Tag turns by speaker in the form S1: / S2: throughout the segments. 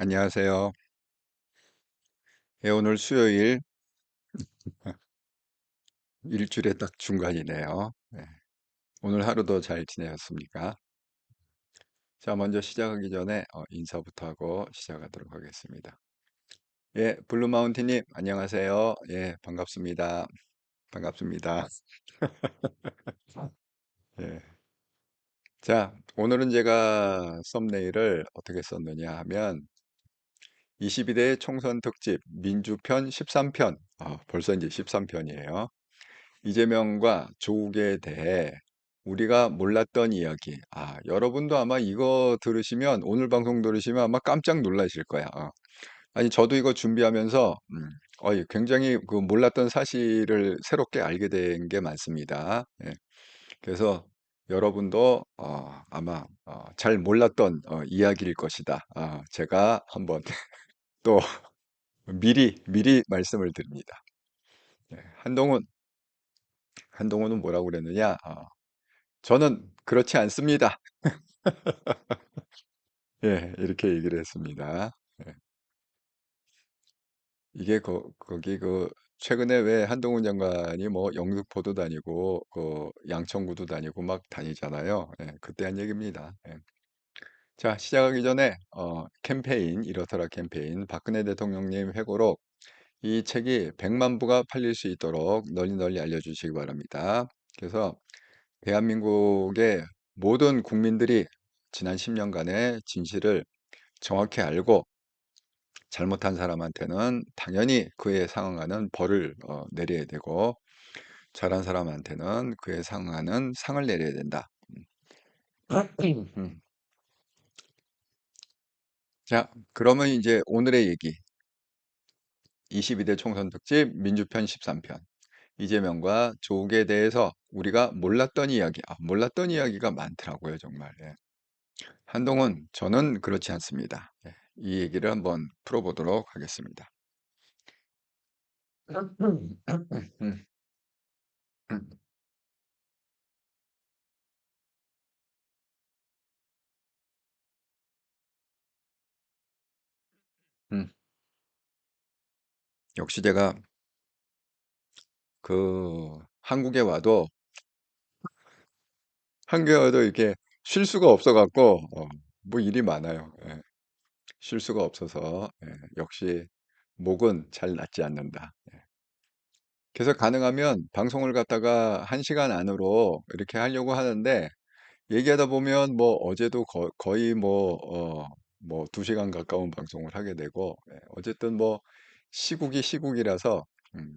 S1: 안녕하세요. 예, 오늘 수요일, 일주일의 딱 중간이네요. 네, 오늘 하루도 잘 지내셨습니까? 자, 먼저 시작하기 전에 인사부터 하고 시작하도록 하겠습니다. 예, 블루마운틴님, 안녕하세요. 예, 반갑습니다. 반갑습니다. 예. 자, 오늘은 제가 썸네일을 어떻게 썼느냐 하면 22대 총선 특집 민주편 13편, 벌써 이제 13편이에요. 이재명과 조국에 대해 우리가 몰랐던 이야기. 여러분도 아마 이거 들으시면, 오늘 방송 들으시면 아마 깜짝 놀라실 거야. 아니, 저도 이거 준비하면서, 굉장히 그 몰랐던 사실을 새롭게 알게 된 게 많습니다. 예. 그래서 여러분도 아마 잘 몰랐던 이야기일 것이다. 제가 한번 또 미리 말씀을 드립니다. 예, 한동훈은 뭐라고 그랬느냐? 저는 그렇지 않습니다. 예, 이렇게 얘기를 했습니다. 예, 이게 거기 최근에 왜 한동훈 장관이 뭐 영등포도 다니고 양천구도 다니고 막 다니잖아요. 예, 그때 한 얘기입니다. 예. 자, 시작하기 전에 캠페인 이렇더라 캠페인 박근혜 대통령님 회고록 이 책이 100만 부가 팔릴 수 있도록 널리 알려주시기 바랍니다. 그래서 대한민국의 모든 국민들이 지난 10년간의 진실을 정확히 알고 잘못한 사람한테는 당연히 그에 상응하는 벌을 내려야 되고 잘한 사람한테는 그에 상응하는 상을 내려야 된다. 음. 자, 그러면 이제 오늘의 얘기 22대 총선 특집 민주편 13편 이재명과 조국에 대해서 우리가 몰랐던 이야기, 몰랐던 이야기가 많더라고요, 정말. 예. 한동훈, 저는 그렇지 않습니다. 예, 이 얘기를 한번 풀어보도록 하겠습니다. 음, 음, 음. 역시 제가 한국에 와도 이렇게 쉴 수가 없어갖고 뭐 일이 많아요. 예, 쉴 수가 없어서 역시 목은 잘 낫지 않는다. 그래서 가능하면 방송을 갖다가 1시간 안으로 이렇게 하려고 하는데 얘기하다 보면 뭐 어제도 거의 뭐 2시간 가까운 방송을 하게 되고 어쨌든 뭐 시국이 시국이라서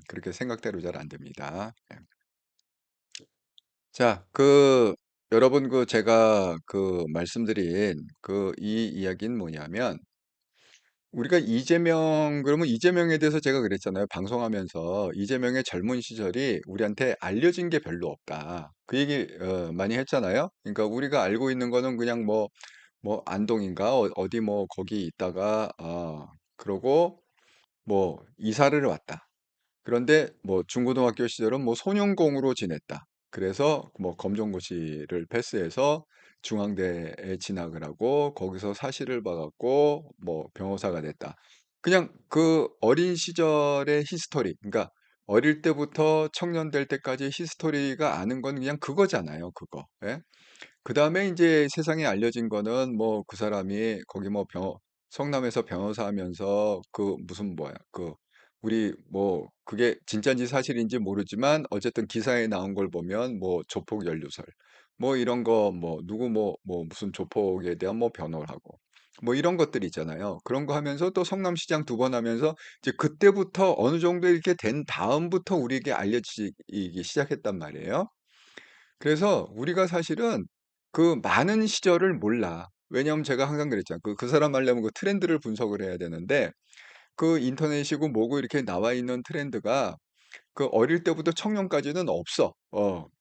S1: 그렇게 생각대로 잘 안 됩니다. 예. 자, 여러분 제가 말씀드린 이 이야기는 뭐냐면 우리가 그러면 이재명에 대해서 제가 그랬잖아요. 방송하면서 이재명의 젊은 시절이 우리한테 알려진 게 별로 없다. 그 얘기 많이 했잖아요. 그러니까 우리가 알고 있는 거는 그냥 뭐 안동인가 어디 뭐 거기 있다가 그러고 뭐 이사를 왔다. 그런데 뭐 중고등학교 시절은 뭐 소년공으로 지냈다. 그래서 뭐 검정고시를 패스해서 중앙대에 진학을 하고 거기서 사시를 받았고 뭐 변호사가 됐다. 그냥 그 어린 시절의 히스토리, 그러니까 어릴 때부터 청년 될 때까지 히스토리가 아는 건 그냥 그거잖아요, 그거. 예? 그다음에 이제 세상에 알려진 거는 뭐 그 사람이 거기 뭐 성남에서 변호사 하면서 무슨 뭐야 우리 뭐 그게 진짜인지 사실인지 모르지만 어쨌든 기사에 나온 걸 보면 뭐 조폭 연루설 뭐 이런 거 뭐 누구 뭐 무슨 조폭에 대한 뭐 변호를 하고 뭐 이런 것들 있잖아요. 그런 거 하면서 또 성남시장 2번 하면서 이제 그때부터 어느 정도 이렇게 된 다음부터 우리에게 알려지기 시작했단 말이에요. 그래서 우리가 사실은 그 많은 시절을 몰라. 왜냐하면 제가 항상 그랬잖아요. 그 사람 하려면 그 트렌드를 분석을 해야 되는데 그 인터넷이고 뭐고 이렇게 나와 있는 트렌드가 그 어릴 때부터 청년까지는 없어.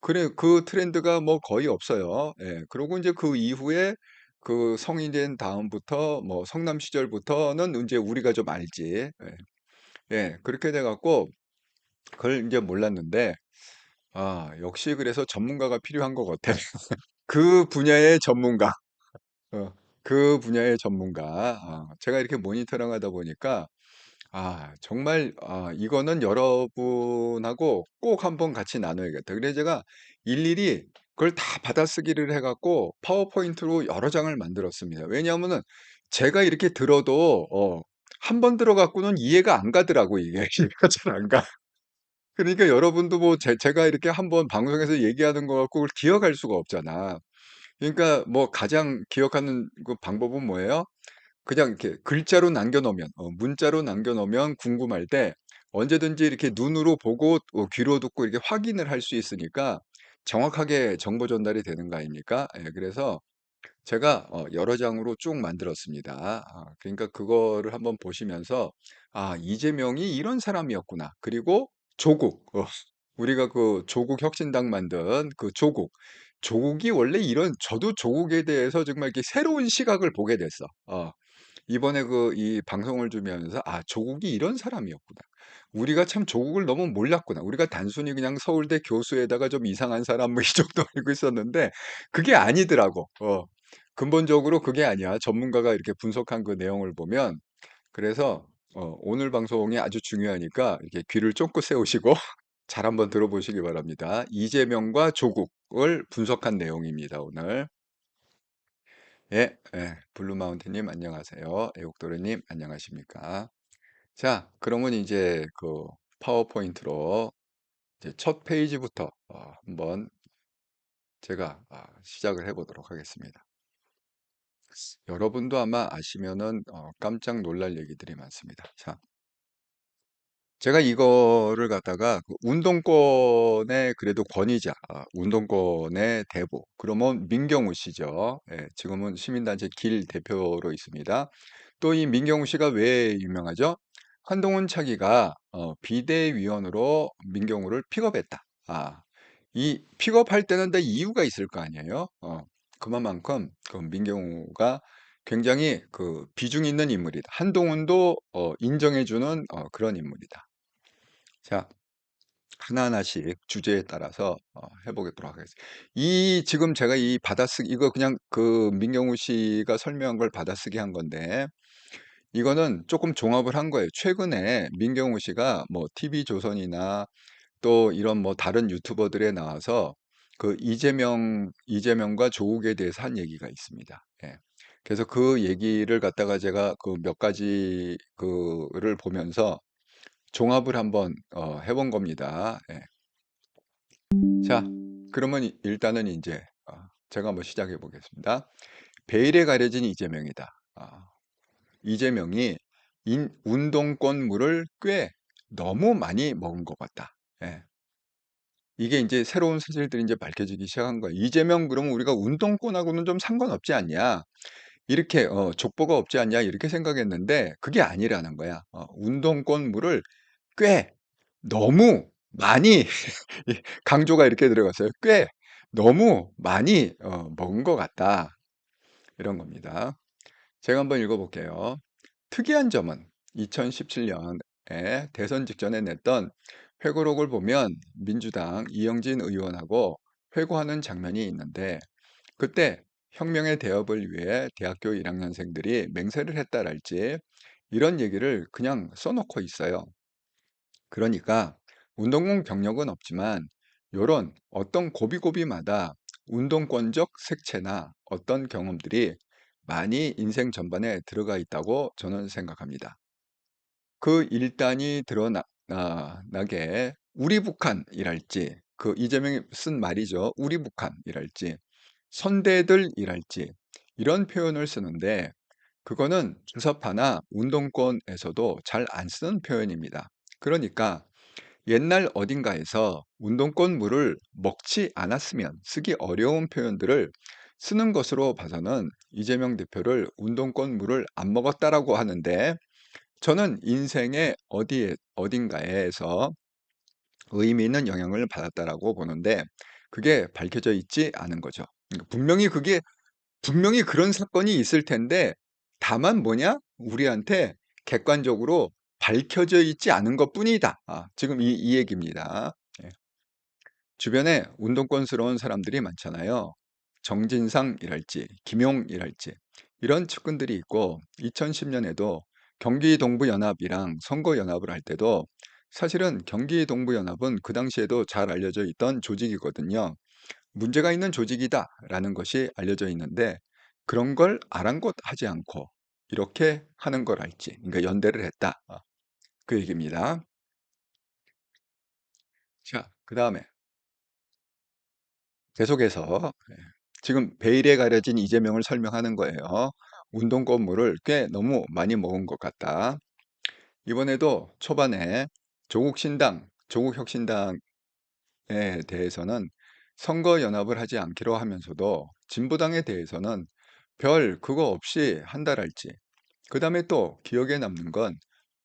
S1: 그래 그 트렌드가 뭐 거의 없어요. 예. 그리고 이제 그 이후에 그 성인 된 다음부터 뭐 성남 시절부터는 이제 우리가 좀 알지. 예. 예. 그렇게 돼 갖고 그걸 이제 몰랐는데 역시 그래서 전문가가 필요한 것 같아. 그 분야의 전문가. 어. 그 분야의 전문가. 제가 이렇게 모니터링하다 보니까 정말 이거는 여러분하고 꼭 한번 같이 나눠야겠다. 그래서 제가 일일이 그걸 다 받아쓰기를 해 갖고 파워포인트로 여러 장을 만들었습니다. 왜냐하면은 제가 이렇게 들어도 한 번 들어 갖고는 이해가 안 가더라고 이게. 이해가 잘 안 가. 그러니까 여러분도 뭐 제가 이렇게 한번 방송에서 얘기하는 거 갖고 그걸 기억할 수가 없잖아. 그러니까 뭐 가장 기억하는 그 방법은 뭐예요? 그냥 이렇게 글자로 남겨 놓으면 문자로 남겨 놓으면 궁금할 때 언제든지 이렇게 눈으로 보고 귀로 듣고 이렇게 확인을 할 수 있으니까 정확하게 정보 전달이 되는 거 아닙니까? 예, 그래서 제가 여러 장으로 쭉 만들었습니다. 그러니까 그거를 한번 보시면서 '아 이재명이 이런 사람이었구나.' 그리고 조국 우리가 그 조국 혁신당 만든 그 조국. 조국이 원래 이런 저도 조국에 대해서 정말 이렇게 새로운 시각을 보게 됐어. 이번에 이 방송을 주면서 '아 조국이 이런 사람이었구나. 우리가 참 조국을 너무 몰랐구나. 우리가 단순히 그냥 서울대 교수에다가 좀 이상한 사람 뭐 이 정도 알고 있었는데 그게 아니더라고.' 근본적으로 그게 아니야. 전문가가 이렇게 분석한 그 내용을 보면 그래서 오늘 방송이 아주 중요하니까 이렇게 귀를 쫑긋 세우시고 잘 한번 들어보시기 바랍니다. 이재명과 조국을 분석한 내용입니다, 오늘. 예. 예. 블루마운틴 님 안녕하세요. 애국도레 님 안녕하십니까. 자 그러면 이제 그 파워포인트로 이제 첫 페이지부터 한번 제가 시작을 해 보도록 하겠습니다. 여러분도 아마 아시면은 깜짝 놀랄 얘기들이 많습니다. 자 제가 이거를 갖다가 그 운동권의 그래도 권위자, 운동권의 대부 그러면 민경우 씨죠. 예, 지금은 시민단체 길 대표로 있습니다. 또 이 민경우 씨가 왜 유명하죠? 한동훈 차기가 비대위원으로 민경우를 픽업했다. 이 픽업할 때는 다 이유가 있을 거 아니에요. 그만큼 그 민경우가 굉장히 그 비중 있는 인물이다. 한동훈도 인정해 주는 그런 인물이다. 자, 하나하나씩 주제에 따라서 해 보도록 하겠습니다. 이 지금 제가 이 받아쓰기 이거 그냥 그 민경우 씨가 설명한 걸 받아쓰기 한 건데 이거는 조금 종합을 한 거예요. 최근에 민경우 씨가 뭐 TV조선이나 또 이런 뭐 다른 유튜버들에 나와서 그 이재명과 조국에 대해서 한 얘기가 있습니다. 예. 그래서 그 얘기를 갖다가 제가 그 몇 가지 그를 보면서 종합을 한번 해본 겁니다. 예. 자 그러면 일단은 이제 제가 한번 시작해 보겠습니다. "베일에 가려진 이재명이다." 이재명이 운동권물을 꽤 너무 많이 먹은 것 같다. 예. 이게 이제 새로운 사실들이 이제 밝혀지기 시작한 거예요. "이재명 그러면 우리가 운동권하고는 좀 상관없지 않냐. 이렇게 족보가 없지 않냐." 이렇게 생각했는데 그게 아니라는 거야. 운동권물을 꽤 너무 많이 이 강조가 이렇게 들어갔어요. "꽤 너무 많이 먹은 것 같다." 이런 겁니다. 제가 한번 읽어 볼게요. 특이한 점은 2017 년에 대선 직전에 냈던 회고록을 보면 민주당 이영진 의원하고 회고하는 장면이 있는데 그때 혁명의 대업을 위해 대학교 1학년생들이 맹세를 했다랄지 이런 얘기를 그냥 써 놓고 있어요. 그러니까 운동권 경력은 없지만 요런 어떤 고비고비마다 운동권적 색채나 어떤 경험들이 많이 인생 전반에 들어가 있다고 저는 생각합니다. 그 일단이 나게 우리 북한이랄지 그 이재명이 쓴 말이죠. 우리 북한이랄지 선대들이랄지 이런 표현을 쓰는데 그거는 주사파나 운동권에서도 잘 안 쓰는 표현입니다. 그러니까 옛날 어딘가에서 운동권물을 먹지 않았으면 쓰기 어려운 표현들을 쓰는 것으로 봐서는 이재명 대표를 운동권물을 안 먹었다라고 하는데 저는 인생의 어딘가에서 의미 있는 영향을 받았다라고 보는데 그게 밝혀져 있지 않은 거죠. 그러니까 분명히 그런 사건이 있을 텐데 다만 뭐냐? 우리한테 객관적으로 밝혀져 있지 않은 것뿐이다. 지금 이 얘기입니다. 예. 주변에 운동권스러운 사람들이 많잖아요. 정진상이랄지 김용이랄지 이런 측근들이 있고 2010년에도 경기동부연합이랑 선거연합을 할 때도 사실은 경기동부연합은 그 당시에도 잘 알려져 있던 조직이거든요. 문제가 있는 조직이다라는 것이 알려져 있는데 그런 걸 아랑곳하지 않고 이렇게 하는 걸 알지. 그러니까 연대를 했다. 그 얘기입니다. 자, 그다음에 계속해서 지금 베일에 가려진 이재명을 설명하는 거예요. 운동 건물을 꽤 너무 많이 모은 것 같다. 이번에도 초반에 조국신당, 조국혁신당에 대해서는 선거 연합을 하지 않기로 하면서도 진보당에 대해서는 별 그거 없이 한달할지. 그 다음에 또 기억에 남는 건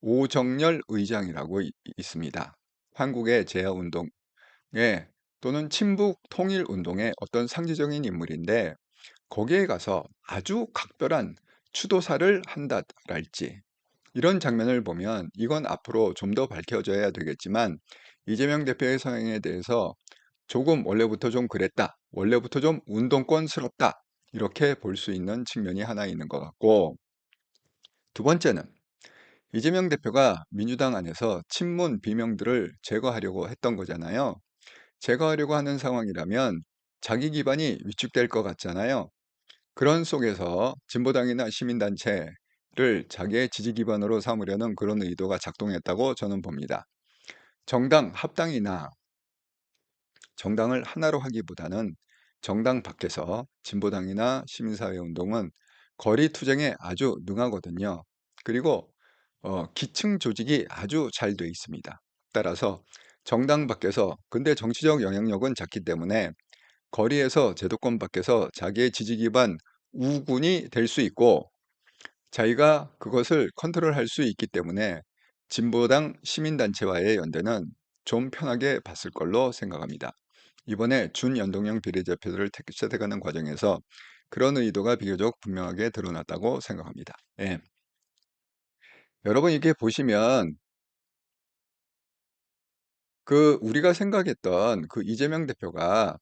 S1: 오정열 의장이라고 있습니다. 한국의 제야운동에 또는 친북 통일운동의 어떤 상징적인 인물인데 거기에 가서 아주 각별한 추도사를 한다랄지 이런 장면을 보면 이건 앞으로 좀 더 밝혀져야 되겠지만 이재명 대표의 성향에 대해서 조금 원래부터 좀 그랬다. 원래부터 좀 운동권스럽다. 이렇게 볼 수 있는 측면이 하나 있는 것 같고 두 번째는 이재명 대표가 민주당 안에서 친문 비명들을 제거하려고 했던 거잖아요. 제거하려고 하는 상황이라면 자기 기반이 위축될 것 같잖아요. 그런 속에서 진보당이나 시민단체를 자기의 지지 기반으로 삼으려는 그런 의도가 작동했다고 저는 봅니다. 정당 합당이나 정당을 하나로 하기보다는 정당 밖에서 진보당이나 시민사회운동은 거리 투쟁에 아주 능하거든요. 그리고 기층 조직이 아주 잘 돼 있습니다. 따라서 정당 밖에서 근데 정치적 영향력은 작기 때문에 거리에서 제도권 밖에서 자기의 지지 기반 우군이 될 수 있고 자기가 그것을 컨트롤할 수 있기 때문에 진보당 시민단체와의 연대는 좀 편하게 봤을 걸로 생각합니다. 이번에 준연동형 비례대표들을 채택하는 과정에서 그런 의도가 비교적 분명하게 드러났다고 생각합니다. 예. 여러분 이렇게 보시면 그 우리가 생각했던 그 이재명 대표가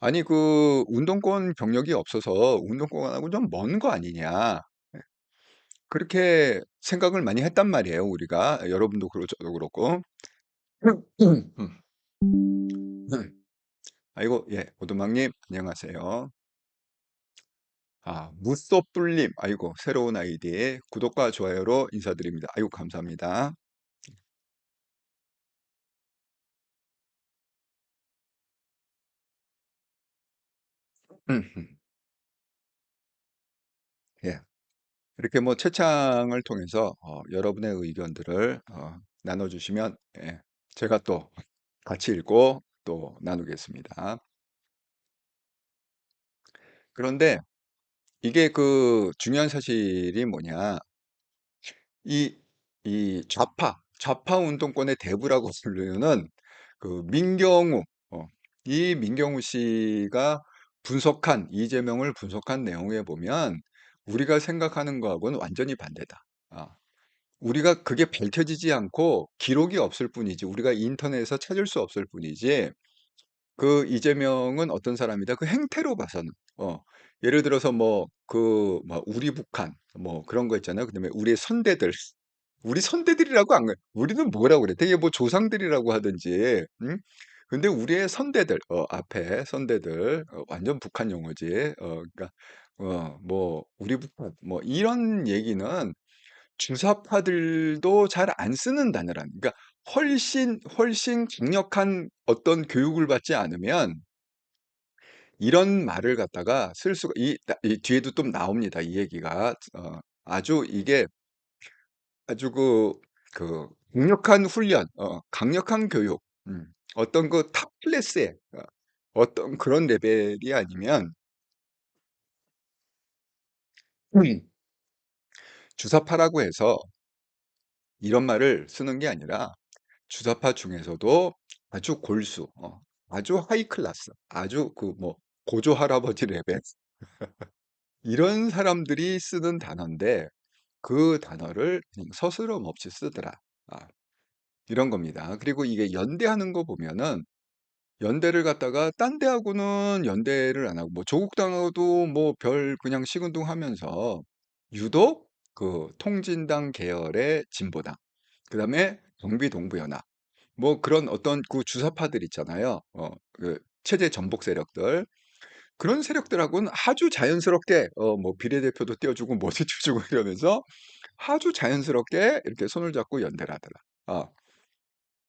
S1: 아니 그 운동권 병력이 없어서 운동권하고 좀 먼 거 아니냐. 그렇게 생각을 많이 했단 말이에요, 우리가. 여러분도 그렇고 저도 그렇고. 음. 아이고, 예, 오두막님, 안녕하세요. 무쏘뿔님, 아이고, 새로운 아이디, 구독과 좋아요로 인사드립니다. 아이고, 감사합니다. 음, 음, 예. 이렇게 뭐 채창을 통해서 여러분의 의견들을 나눠주시면, 예, 제가 또 같이 읽고 또 나누겠습니다. 그런데 이게 그 중요한 사실이 뭐냐. 이, 좌파 운동권의 대부라고 부르는 그 민경우, 어, 이 민경우 씨가 분석한, 이재명을 분석한 내용에 보면 우리가 생각하는 거하고는 완전히 반대다. 아, 우리가 그게 밝혀지지 않고 기록이 없을 뿐이지, 우리가 인터넷에서 찾을 수 없을 뿐이지, 그 이재명은 어떤 사람이다. 그 행태로 봐서는 예를 들어서 뭐 뭐 우리 북한 뭐 그런 거 있잖아요. 그다음에 우리의 선대들 우리 선대들이라고 안 그래. 우리는 뭐라고 그래? 되게 뭐 조상들이라고 하든지. 응? 근데 우리의 선대들 앞에 선대들 완전 북한 용어지. 그러니까 뭐 우리 북한 뭐 이런 얘기는 주사파들도 잘 안 쓰는 단어란. 그러니까 훨씬 강력한 어떤 교육을 받지 않으면 이런 말을 갖다가 쓸 수가 이 뒤에도 좀 나옵니다. 이 얘기가 아주 이게 아주 그 강력한 훈련, 강력한 교육, 어떤 그 탑 클래스의 어떤 그런 레벨이 아니면 음, 주사파라고 해서 이런 말을 쓰는 게 아니라 주사파 중에서도 아주 골수, 아주 하이 클래스, 아주 그 뭐 고조 할아버지 레벨 이런 사람들이 쓰는 단어인데 그 단어를 그냥 서스럼 없이 쓰더라. 아, 이런 겁니다. 그리고 이게 연대하는 거 보면은 연대를 갖다가 딴 데하고는 연대를 안 하고 뭐 조국당하고도 뭐 별 그냥 시큰둥하면서 유독 그 통진당 계열의 진보당, 그다음에 경기동부연합, 뭐 그런 어떤 그 주사파들 있잖아요. 그 체제 전복 세력들, 그런 세력들하고는 아주 자연스럽게 뭐 비례대표도 띄워주고 뭐도 띄워주고 이러면서 아주 자연스럽게 이렇게 손을 잡고 연대를 하더라.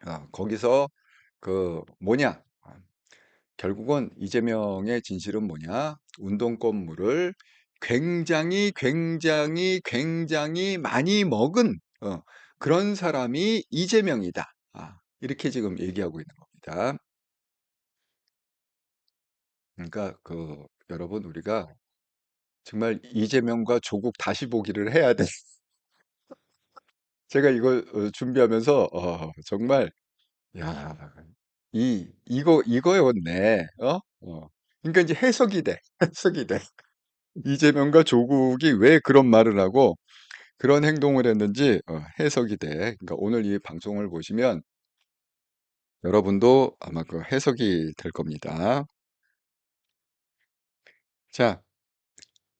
S1: 어, 거기서 그 뭐냐? 결국은 이재명의 진실은 뭐냐? 운동권물을 굉장히 굉장히 굉장히 많이 먹은 그런 사람이 이재명이다. 이렇게 지금 얘기하고 있는 겁니다. 그러니까 그 여러분, 우리가 정말 이재명과 조국 다시 보기를 해야 돼. 제가 이걸 준비하면서 정말 야, 이거였네. 그러니까 이제 해석이 돼. 해석이 돼. 이재명과 조국이 왜 그런 말을 하고 그런 행동을 했는지 해석이 돼. 그러니까 오늘 이 방송을 보시면 여러분도 아마 그 해석이 될 겁니다. 자,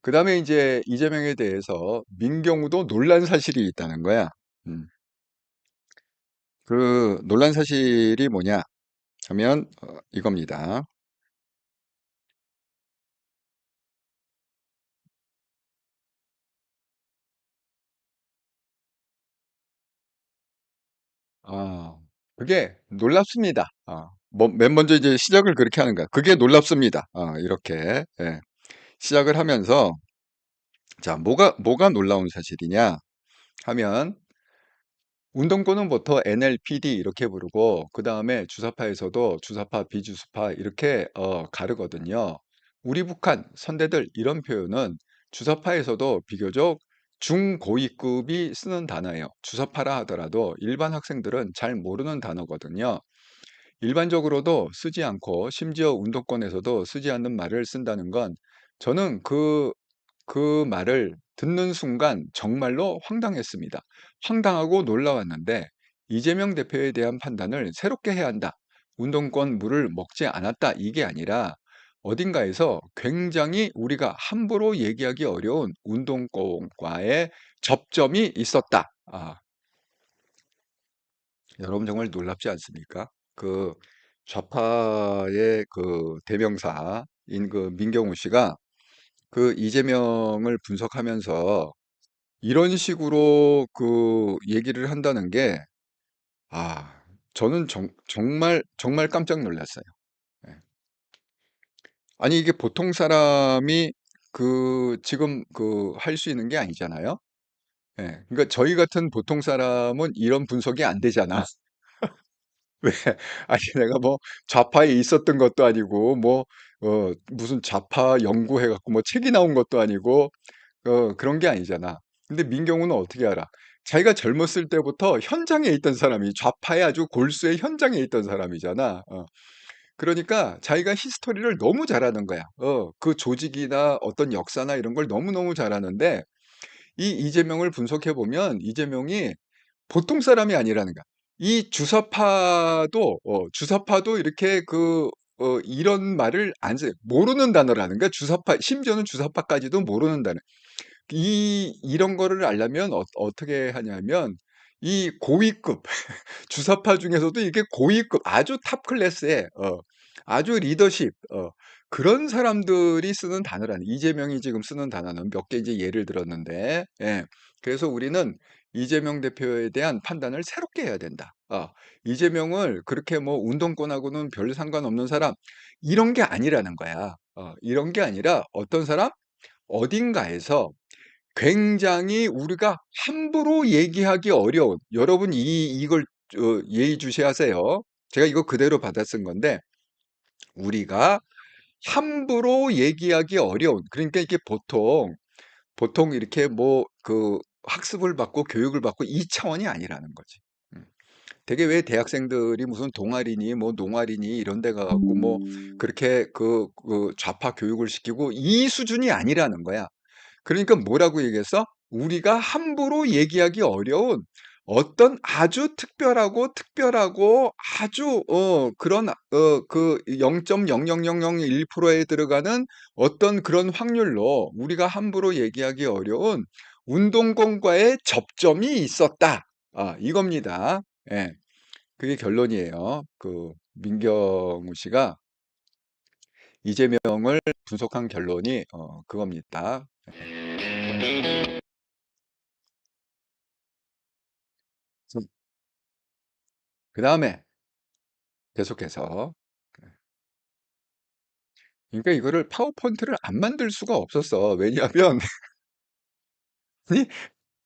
S1: 그다음에 이제 이재명에 대해서 민경우도 놀란 사실이 있다는 거야. 음, 그 놀란 사실이 뭐냐 하면 이겁니다. 아, 그게 놀랍습니다. 맨 먼저 이제 시작을 그렇게 하는 거야. 그게 놀랍습니다. 이렇게 시작을 하면서 자, 뭐가 놀라운 사실이냐 하면 운동권은 보통 NLPD 이렇게 부르고 그 다음에 주사파에서도 주사파, 비주사파 이렇게 가르거든요. 우리 북한 선대들 이런 표현은 주사파에서도 비교적 중고위급이 쓰는 단어예요. 주사파라 하더라도 일반 학생들은 잘 모르는 단어거든요. 일반적으로도 쓰지 않고 심지어 운동권에서도 쓰지 않는 말을 쓴다는 건 저는 그 말을 듣는 순간 정말로 황당했습니다. 황당하고 놀라웠는데 이재명 대표에 대한 판단을 새롭게 해야 한다. 운동권 물을 먹지 않았다. 이게 아니라 어딘가에서 굉장히 우리가 함부로 얘기하기 어려운 운동권과의 접점이 있었다. 여러분 정말 놀랍지 않습니까? 그 좌파의 그 대명사인 그 민경우 씨가 그 이재명을 분석하면서 이런 식으로 그 얘기를 한다는 게, 아, 저는 정말 깜짝 놀랐어요. 예. 아니, 이게 보통 사람이 그 지금 그 할 수 있는 게 아니잖아요. 예. 그러니까 저희 같은 보통 사람은 이런 분석이 안 되잖아. 왜? 아니, 내가 뭐 좌파에 있었던 것도 아니고, 뭐, 무슨 좌파 연구해갖고 뭐 책이 나온 것도 아니고, 그런 게 아니잖아. 근데 민경우는 어떻게 알아? 자기가 젊었을 때부터 현장에 있던 사람이 좌파의 아주 골수의 현장에 있던 사람이잖아. 그러니까 자기가 히스토리를 너무 잘하는 거야. 그 조직이나 어떤 역사나 이런 걸 너무너무 잘하는데 이 이재명을 분석해 보면 이재명이 보통 사람이 아니라는 거야. 이 주사파도 이렇게 이런 말을 안 써요. 모르는 단어라는 거야. 주사파, 심지어는 주사파까지도 모르는 단어. 이런 거를 알려면 어떻게 하냐면 이 고위급 주사파 중에서도 이게 고위급 아주 탑 클래스의 아주 리더십 그런 사람들이 쓰는 단어라는, 이재명이 지금 쓰는 단어는 몇 개 이제 예를 들었는데, 그래서 우리는 이재명 대표에 대한 판단을 새롭게 해야 된다. 이재명을 그렇게 뭐 운동권하고는 별 상관없는 사람 이런 게 아니라는 거야. 이런 게 아니라 어떤 사람 어딘가에서 굉장히 우리가 함부로 얘기하기 어려운, 여러분 이걸 예의주시하세요. 제가 이거 그대로 받아 쓴 건데 우리가 함부로 얘기하기 어려운, 그러니까 이게 보통 이렇게 뭐 그 학습을 받고 교육을 받고 이 차원이 아니라는 거지. 음. 되게 왜 대학생들이 무슨 동아리니 뭐 농아리니 이런 데 가갖고 뭐 그렇게 그 좌파 교육을 시키고 이 수준이 아니라는 거야. 그러니까 뭐라고 얘기했어? 우리가 함부로 얘기하기 어려운 어떤 아주 특별하고 아주 그런 그 0.00001%에 들어가는 어떤 그런 확률로 우리가 함부로 얘기하기 어려운 운동권과의 접점이 있었다. 이겁니다. 예. 그게 결론이에요. 그 민경우 씨가 이재명을 분석한 결론이 그겁니다. 그다음에 계속해서 그러니까 이거를 파워포인트를 안 만들 수가 없었어. 왜냐하면 아니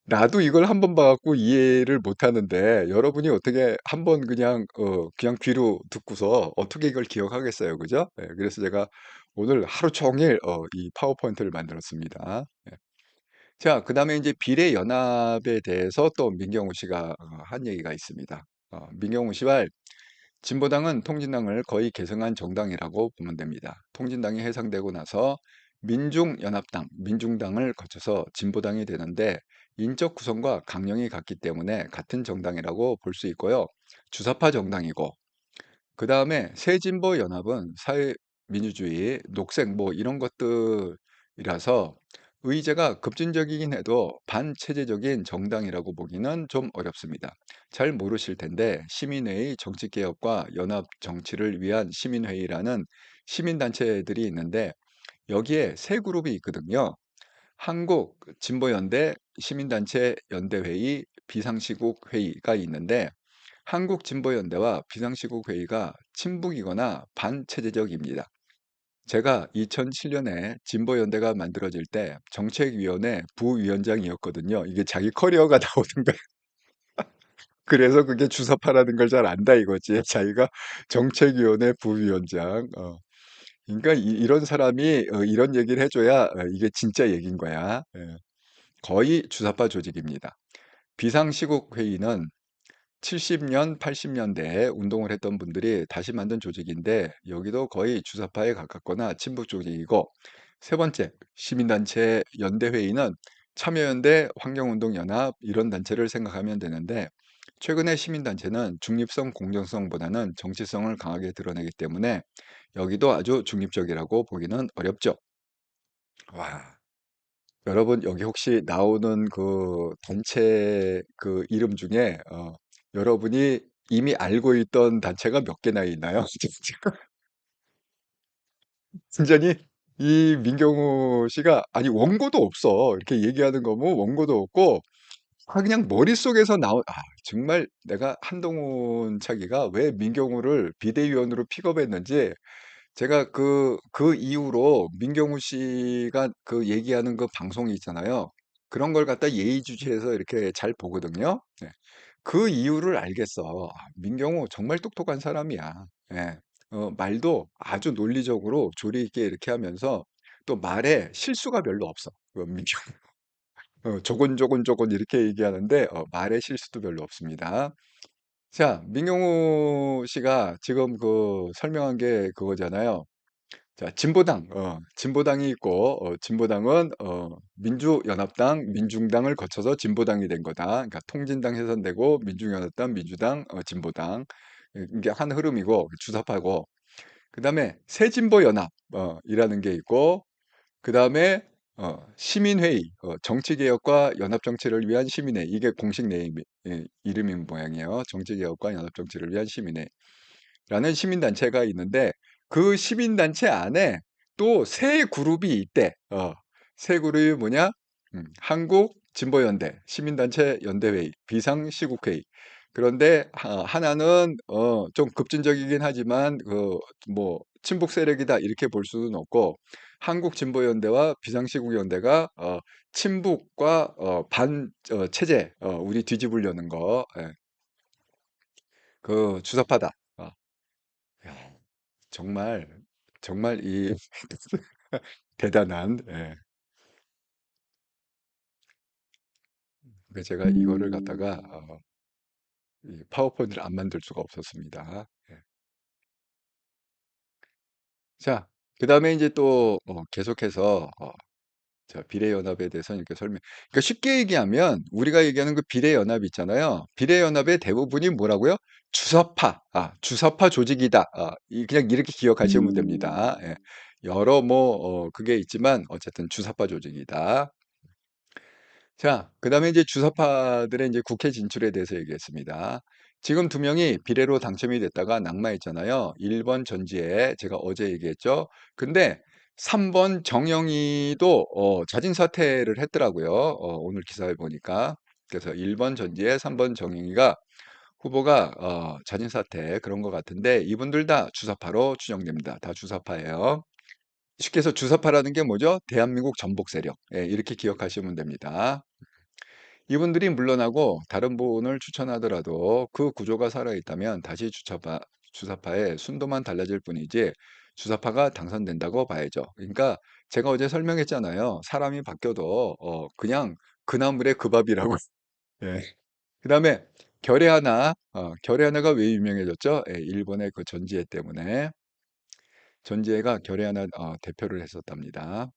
S1: 나도 이걸 한번 봐 갖고 이해를 못 하는데 여러분이 어떻게 한번 그냥 귀로 듣고서 어떻게 이걸 기억하겠어요. 그죠? 예, 그래서 제가 오늘 하루 종일 이 파워포인트를 만들었습니다. 예. 자, 그다음에 이제 비례연합에 대해서 또 민경우 씨가 한 얘기가 있습니다. 민경우 씨 말 진보당은 통진당을 거의 계승한 정당이라고 보면 됩니다. 통진당이 해상되고 나서 민중연합당, 민중당을 거쳐서 진보당이 되는데 인적 구성과 강령이 같기 때문에 같은 정당이라고 볼 수 있고요. 주사파 정당이고 그 다음에 새진보연합은 사회민주주의, 녹색 뭐 이런 것들이라서 의제가 급진적이긴 해도 반체제적인 정당이라고 보기는 좀 어렵습니다. 잘 모르실 텐데 시민회의 정치개혁과 연합 정치를 위한 시민회의라는 시민단체들이 있는데 여기에 세 그룹이 있거든요. 한국 진보연대 시민단체 연대회의 비상시국 회의가 있는데 한국진보연대와 비상시국회의가 친북이거나 반체제적입니다. 제가 2007년에 진보연대가 만들어질 때 정책위원회 부위원장이었거든요. 이게 자기 커리어가 나오는 거예요. 그래서 그게 주사파라는 걸 잘 안다 이거지. 자기가 정책위원회 부위원장. 그러니까 이런 사람이 이런 얘기를 해줘야 이게 진짜 얘기인 거야. 예. 거의 주사파 조직입니다. 비상시국회의는 70년, 80년대에 운동을 했던 분들이 다시 만든 조직인데 여기도 거의 주사파에 가깝거나 친북 조직이고 세 번째, 시민단체 연대회의는 참여연대, 환경운동연합 이런 단체를 생각하면 되는데 최근에 시민단체는 중립성, 공정성보다는 정치성을 강하게 드러내기 때문에 여기도 아주 중립적이라고 보기는 어렵죠. 와, 여러분 여기 혹시 나오는 그 단체 그 이름 중에 여러분이 이미 알고 있던 단체가 몇 개나 있나요? 진짜니 이 민경우 씨가 아니 원고도 없어. 이렇게 얘기하는 거 뭐 원고도 없고 그냥 머릿속에서 나온 정말 내가 한동훈 차기가 왜 민경우를 비대위원으로 픽업했는지 제가 그 이후로 민경우 씨가 그 얘기하는 그 방송이 있잖아요. 그런 걸 갖다 예의주시해서 이렇게 잘 보거든요. 네. 그 이유를 알겠어. 민경우 정말 똑똑한 사람이야. 예. 말도 아주 논리적으로 조리 있게 이렇게 하면서 또 말에 실수가 별로 없어. 민경우. 조곤조곤조곤 이렇게 얘기하는데 말에 실수도 별로 없습니다. 자, 민경우 씨가 지금 그 설명한 게 그거잖아요. 자, 진보당이 있고, 진보당은, 민주연합당, 민중당을 거쳐서 진보당이 된 거다. 그러니까 통진당 해산되고, 민중연합당, 민주당, 진보당. 이게 한 흐름이고, 주사파고. 그 다음에 새진보연합, 이라는 게 있고, 그 다음에, 시민회의, 정치개혁과 연합정치를 위한 시민회의. 이게 공식 네임, 이름인 모양이에요. 정치개혁과 연합정치를 위한 시민회의. 라는 시민단체가 있는데 그 시민단체 안에 또 세 그룹이 있대. 세 그룹이 뭐냐? 한국 진보연대, 시민단체 연대회의, 비상시국회의. 그런데 하나는 좀 급진적이긴 하지만 그 뭐 친북 세력이다 이렇게 볼 수는 없고 한국 진보연대와 비상시국연대가 친북과 반 체제 우리 뒤집으려는 거 그 주사파다. 야, 정말 정말 이 대단한 제가 이거를 갖다가 이 파워포인트를 안 만들 수가 없었습니다. 예. 자, 그다음에 이제 또 계속해서 자, 비례연합에 대해서는 이렇게 그러니까 쉽게 얘기하면 우리가 얘기하는 그 비례연합 있잖아요. 비례연합의 대부분이 뭐라고요? 주사파 조직이다. 그냥 이렇게 기억하시면 됩니다. 예. 여러 그게 있지만 어쨌든 주사파 조직이다. 자, 그다음에 이제 주사파들의 이제 국회 진출에 대해서 얘기했습니다. 지금 두 명이 비례로 당첨이 됐다가 낙마했잖아요. 1번 전지에 제가 어제 얘기했죠. 근데 3번 정영희도 자진 사퇴를 했더라고요. 오늘 기사에 보니까. 그래서 1번 전지에 3번 정영희가 후보가 자진 사퇴 그런 것 같은데 이분들 다 주사파로 추정됩니다. 다 주사파예요. 쉽게 해서 주사파라는 게 뭐죠? 대한민국 전복 세력. 예, 이렇게 기억하시면 됩니다. 이분들이 물러나고 다른 분을 추천하더라도 그 구조가 살아있다면 다시 주사파의 순도만 달라질 뿐이지 주사파가 당선된다고 봐야죠. 그러니까 제가 어제 설명했잖아요. 사람이 바뀌어도 그냥 그 나물의 그 밥이라고. 예. 그다음에 결의 하나가 왜 유명해졌죠? 예, 일본의 그 전지혜 때문에 전지혜가 결의 하나 대표를 했었답니다.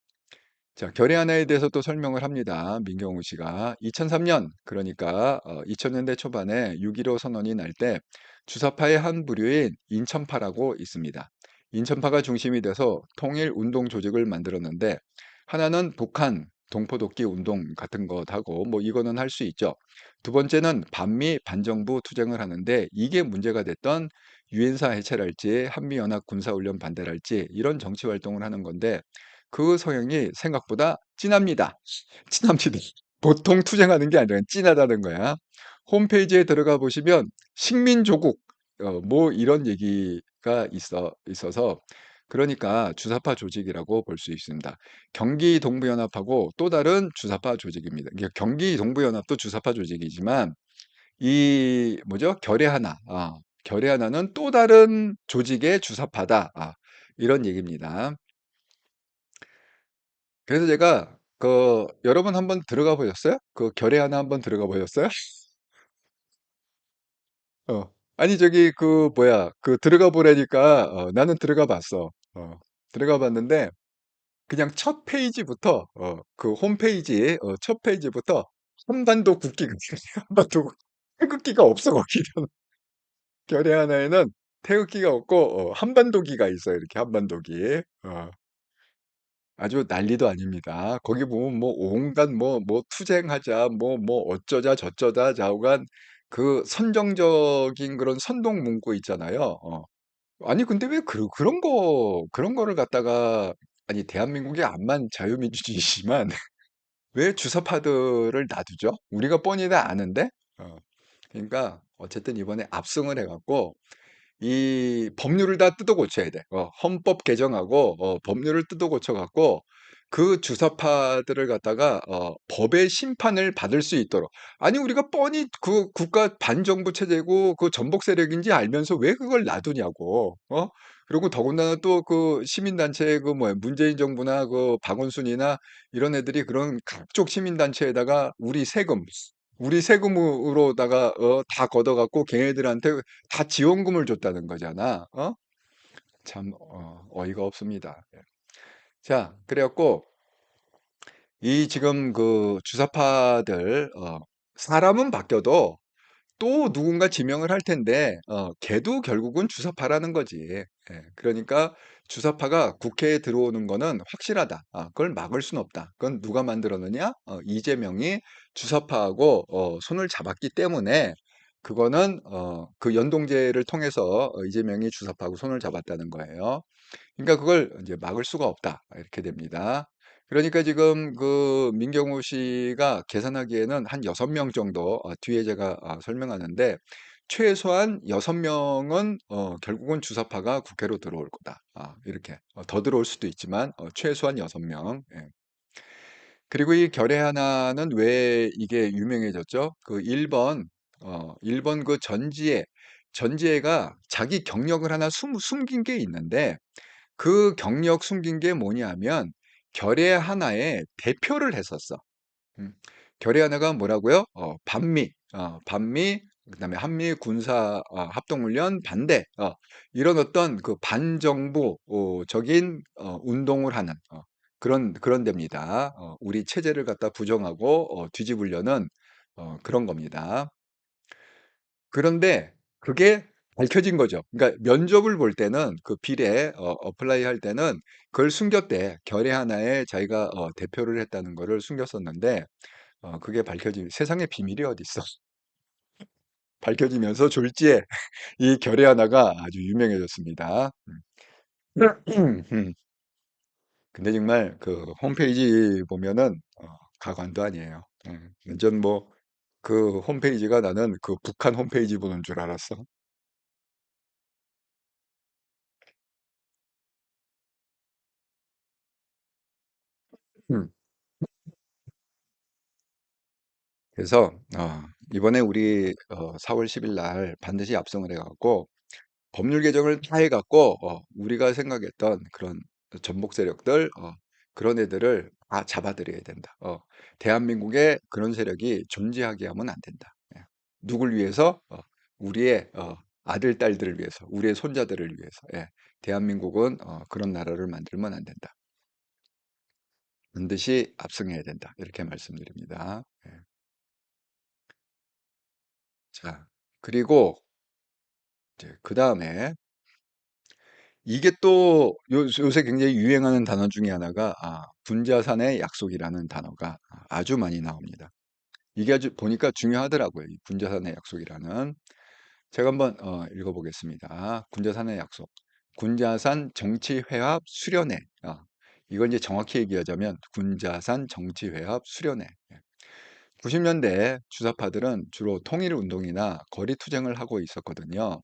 S1: 자, 결의 하나에 대해서 또 설명을 합니다. 민경우 씨가 2003년 그러니까 2000년대 초반에 6.15 선언이 날 때 주사파의 한 부류인 인천파라고 있습니다. 인천파가 중심이 돼서 통일 운동 조직을 만들었는데 하나는 북한 동포독기 운동 같은 것하고 뭐 이거는 할 수 있죠. 두 번째는 반미 반정부 투쟁을 하는데 이게 문제가 됐던 유엔사 해체랄지 한미연합 군사훈련 반대랄지 이런 정치 활동을 하는 건데 그 성향이 생각보다 진합니다. 진합니다. 보통 투쟁하는 게 아니라 진하다는 거야. 홈페이지에 들어가 보시면 식민조국 뭐 이런 얘기가 있어서 그러니까 주사파 조직이라고 볼 수 있습니다. 경기 동부연합하고 또 다른 주사파 조직입니다. 경기 동부연합도 주사파 조직이지만 이 뭐죠? 결의 하나는 또 다른 조직의 주사파다. 이런 얘기입니다. 그래서 제가 여러분 한번 들어가 보셨어요? 그 결의 하나 한번 들어가 보셨어요? 아니 저기 그 뭐야 그 들어가 보라니까 나는 들어가 봤어. 들어가 봤는데 그냥 첫 페이지부터 그 홈페이지 첫 페이지부터 한반도 국기가 한반도 태극기가 없어 거기는. 결의 하나에는 태극기가 없고 한반도기가 있어요. 이렇게 한반도기. 아주 난리도 아닙니다. 거기 보면 뭐 온갖 투쟁하자 어쩌자 저쩌자 좌우간 그 선정적인 그런 선동 문구 있잖아요. 아니 근데 왜 그런 거를 갖다가 아니 대한민국이 암만 자유민주주의지만 왜 주사파들을 놔두죠? 우리가 뻔히 다 아는데. 어, 그러니까 어쨌든 이번에 압승을 해갖고 이 법률을 다 뜯어 고쳐야 돼. 헌법 개정하고 법률을 뜯어 고쳐 갖고 그 주사파들을 갖다가 법의 심판을 받을 수 있도록. 아니 우리가 뻔히 그 국가 반정부 체제고 그 전복 세력인지 알면서 왜 그걸 놔두냐고. 그리고 더군다나 또 그 시민단체 그 뭐야 문재인 정부나 그 박원순이나 이런 애들이 그런 각종 시민단체에다가 우리 세금으로다가 다 걷어갖고 걔네들한테 다 지원금을 줬다는 거잖아. 참 어이가 없습니다. 예. 자, 그래갖고 이 지금 그 주사파들 사람은 바뀌어도 또 누군가 지명을 할 텐데 걔도 결국은 주사파라는 거지. 예, 그러니까 주사파가 국회에 들어오는 거는 확실하다. 그걸 막을 수는 없다. 그건 누가 만들었느냐? 이재명이 주사파하고 손을 잡았기 때문에 그거는 그 연동제를 통해서 이재명이 주사파하고 손을 잡았다는 거예요. 그러니까 그걸 이제 막을 수가 없다. 이렇게 됩니다. 그러니까 지금 그 민경호 씨가 계산하기에는 한 6명 정도, 뒤에 제가 설명하는데, 최소한 6명은 결국은 주사파가 국회로 들어올 거다. 이렇게. 더 들어올 수도 있지만, 최소한 6명. 예. 그리고 이 결의 하나는 왜 이게 유명해졌죠? 그 1번 그 전지혜가 자기 경력을 하나 숨긴 게 있는데, 그 경력 숨긴 게 뭐냐면 결의 하나의 대표를 했었어. 음. 결의 하나가 뭐라고요? 반미, 그다음에 한미 군사 합동훈련 반대, 이런 어떤 그 반정부적인 운동을 하는 그런 데입니다. 우리 체제를 갖다 부정하고 뒤집으려는 그런 겁니다. 그런데 그게 밝혀진 거죠. 그러니까 면접을 볼 때는 그 비례 어플라이 할 때는 그걸 숨겼대. 결의 하나에 자기가 대표를 했다는 거를 숨겼었는데 그게 밝혀진 세상에 비밀이 어디 있어. 밝혀지면서 졸지에 이 결의 하나가 아주 유명해졌습니다. 음. 근데 정말 그 홈페이지 보면은 가관도 아니에요. 완전 뭐 그 홈페이지가 나는 그 북한 홈페이지 보는 줄 알았어. 음. 그래서 이번에 우리 4월 10일 날 반드시 압승을 해갖고 법률 개정을 다 해갖고 우리가 생각했던 그런 전복 세력들 그런 애들을 다 잡아들여야 된다. 대한민국에 그런 세력이 존재하게 하면 안 된다. 예. 누굴 위해서? 우리의 아들, 딸들을 위해서, 우리의 손자들을 위해서. 예. 대한민국은 그런 나라를 만들면 안 된다. 반드시 압승해야 된다. 이렇게 말씀드립니다. 예. 자, 그리고 이제 그 다음에 이게 또 요새 굉장히 유행하는 단어 중에 하나가 분자산의 약속이라는 단어가 아주 많이 나옵니다. 이게 아주 보니까 중요하더라고요. 이 분자산의 약속이라는. 제가 한번 읽어보겠습니다. 분자산의 약속. 군자산 정치회합 수련회. 이걸 이제 정확히 얘기하자면 군자산 정치회합 수련회. 90년대 주사파들은 주로 통일운동이나 거리투쟁을 하고 있었거든요.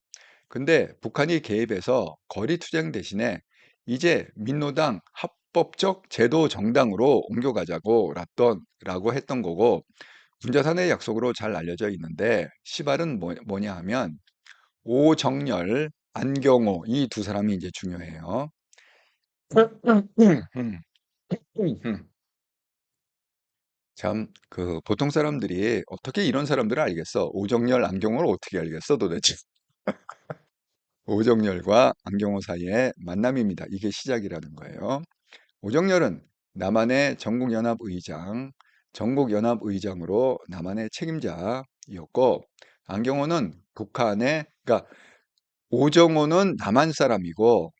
S1: 근데 북한이 개입해서 거리투쟁 대신에 이제 민노당 합법적 제도 정당으로 옮겨가자고 라고 했던 거고 군자산의 약속으로 잘 알려져 있는데 시발은 뭐냐 하면 오정열, 안경호 이 두 사람이 이제 중요해요. 참, 그 보통 사람들이 어떻게 이런 사람들을 알겠어? 오정열, 안경호를 어떻게 알겠어, 도대체? 오정열과 안경호 사이의 만남입니다. 이게 시작이라는 거예요. 오정열은 남한의 전국연합의장, 전국연합의장으로 남한의 책임자였고, 안경호는 북한의, 그러니까 오정호는 남한 사람이고,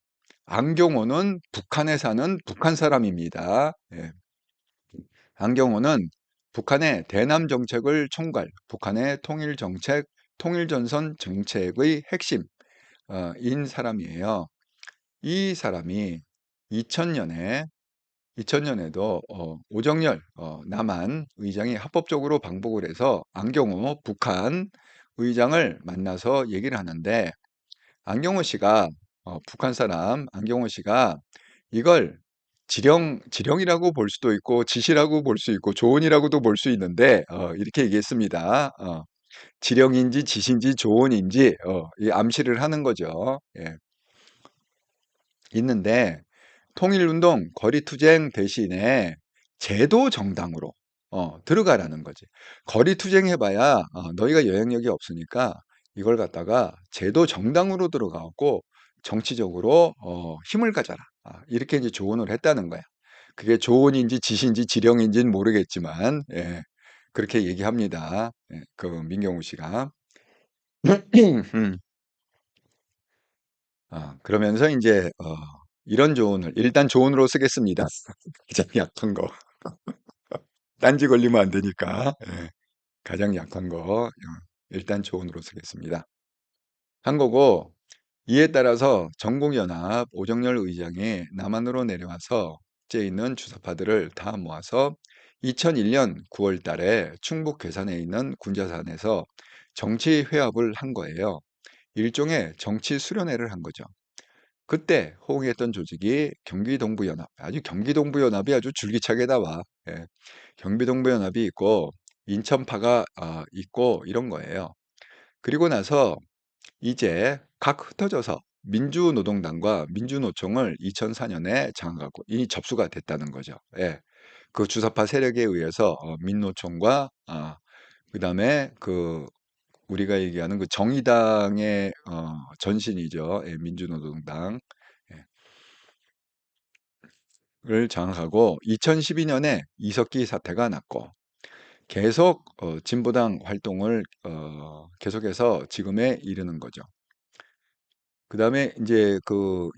S1: 안경호는 북한에 사는 북한 사람입니다. 예. 안경호는 북한의 대남 정책을 총괄, 북한의 통일 정책, 통일전선 정책의 핵심, 인 사람이에요. 이 사람이 2000년에 2000년에도 오정열 남한 의장이 합법적으로 방북을 해서 안경호 북한 의장을 만나서 얘기를 하는데 안경호 씨가 북한 사람 안경호 씨가 이걸 지령이라고 볼 수도 있고 지시라고 볼 수 있고 조언이라고도 볼 수 있는데 이렇게 얘기했습니다. 지령인지 지시인지 조언인지 이 암시를 하는 거죠. 예. 있는데 통일운동 거리투쟁 대신에 제도 정당으로 들어가라는 거지. 거리투쟁 해봐야 너희가 영향력이 없으니까 이걸 갖다가 제도 정당으로 들어가고 정치적으로 힘을 가져라. 이렇게 이제 조언을 했다는 거야. 그게 조언인지 지시인지 지령인지는 모르겠지만 예, 그렇게 얘기합니다. 예, 그 민경우 씨가. 음. 그러면서 이제 이런 조언을 일단 조언으로 쓰겠습니다. 가장 약한 거. 딴지 걸리면 안 되니까. 예, 가장 약한 거 일단 조언으로 쓰겠습니다. 한 거고 이에 따라서 전국연합 오정열 의장이 남한으로 내려와서 국제에 있는 주사파들을 다 모아서 2001년 9월 달에 충북 괴산에 있는 군자산에서 정치 회합을 한 거예요. 일종의 정치 수련회를 한 거죠. 그때 호응했던 조직이 경기동부연합, 아주 경기동부연합이 아주 줄기차게 나와. 예. 경기동부연합이 있고 인천파가 있고 이런 거예요. 그리고 나서 이제 각 흩어져서 민주노동당과 민주노총을 2004년에 장악하고 이 접수가 됐다는 거죠. 예. 그 주사파 세력에 의해서 민노총과 그다음에 그 우리가 얘기하는 그 정의당의 전신이죠. 예, 민주노동당. 예. 장악하고 2012년에 이석기 사태가 났고 계속 진보당 활동을 계속해서 지금에 이르는 거죠. 그다음에 인제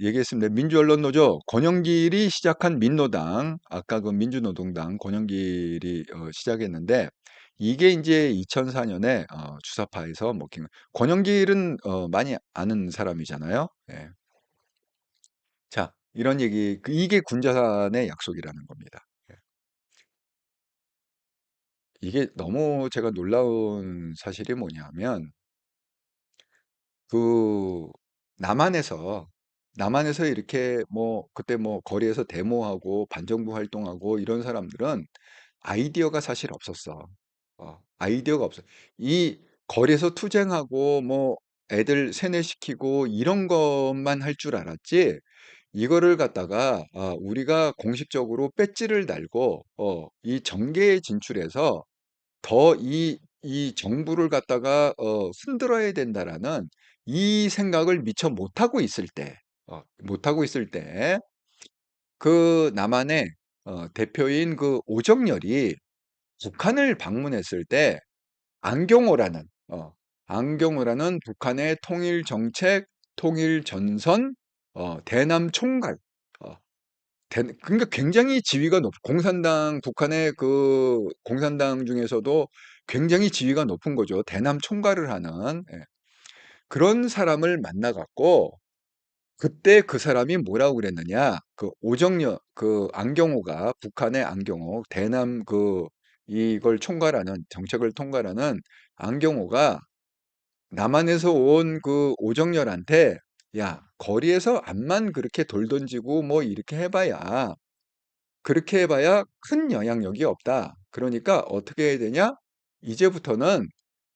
S1: 얘기했습니다. 민주언론노조 권영길이 시작한 민노당, 아까 그 민주노동당 권영길이 시작했는데 이게 인제 2004 년에 주사파에서 먹힌 권영길은 많이 아는 사람이잖아요. 예. 자, 이런 얘기 이게 군자산의 약속이라는 겁니다. 예. 이게 너무 제가 놀라운 사실이 뭐냐면 그 남한에서 남한에서 이렇게 뭐 그때 뭐 거리에서 데모하고 반정부 활동하고 이런 사람들은 아이디어가 사실 없었어. 아이디어가 없어. 이 거리에서 투쟁하고 뭐 애들 세뇌시키고 이런 것만 할 줄 알았지. 이거를 갖다가 우리가 공식적으로 배지를 달고 이 정계에 진출해서 더 이 정부를 갖다가 흔들어야 된다라는 이 생각을 미처 못하고 있을 때, 못하고 있을 때, 그 남한의 대표인 그 오정열이 북한을 방문했을 때 안경호라는, 안경호라는 북한의 통일 정책, 통일 전선, 대남 총괄, 어, 그러니까 굉장히 지위가 공산당, 북한의 그 공산당 중에서도 굉장히 지위가 높은 거죠. 대남 총괄을 하는. 예. 그런 사람을 만나갖고, 그때 그 사람이 뭐라고 그랬느냐. 그 안경호가, 북한의 안경호, 대남 이걸 총괄하는, 정책을 통괄하는 안경호가 남한에서 온 그 오정열한테, 야, 거리에서 암만 그렇게 돌 던지고 뭐 이렇게 해봐야 그렇게 해봐야 큰 영향력이 없다. 그러니까 어떻게 해야 되냐? 이제부터는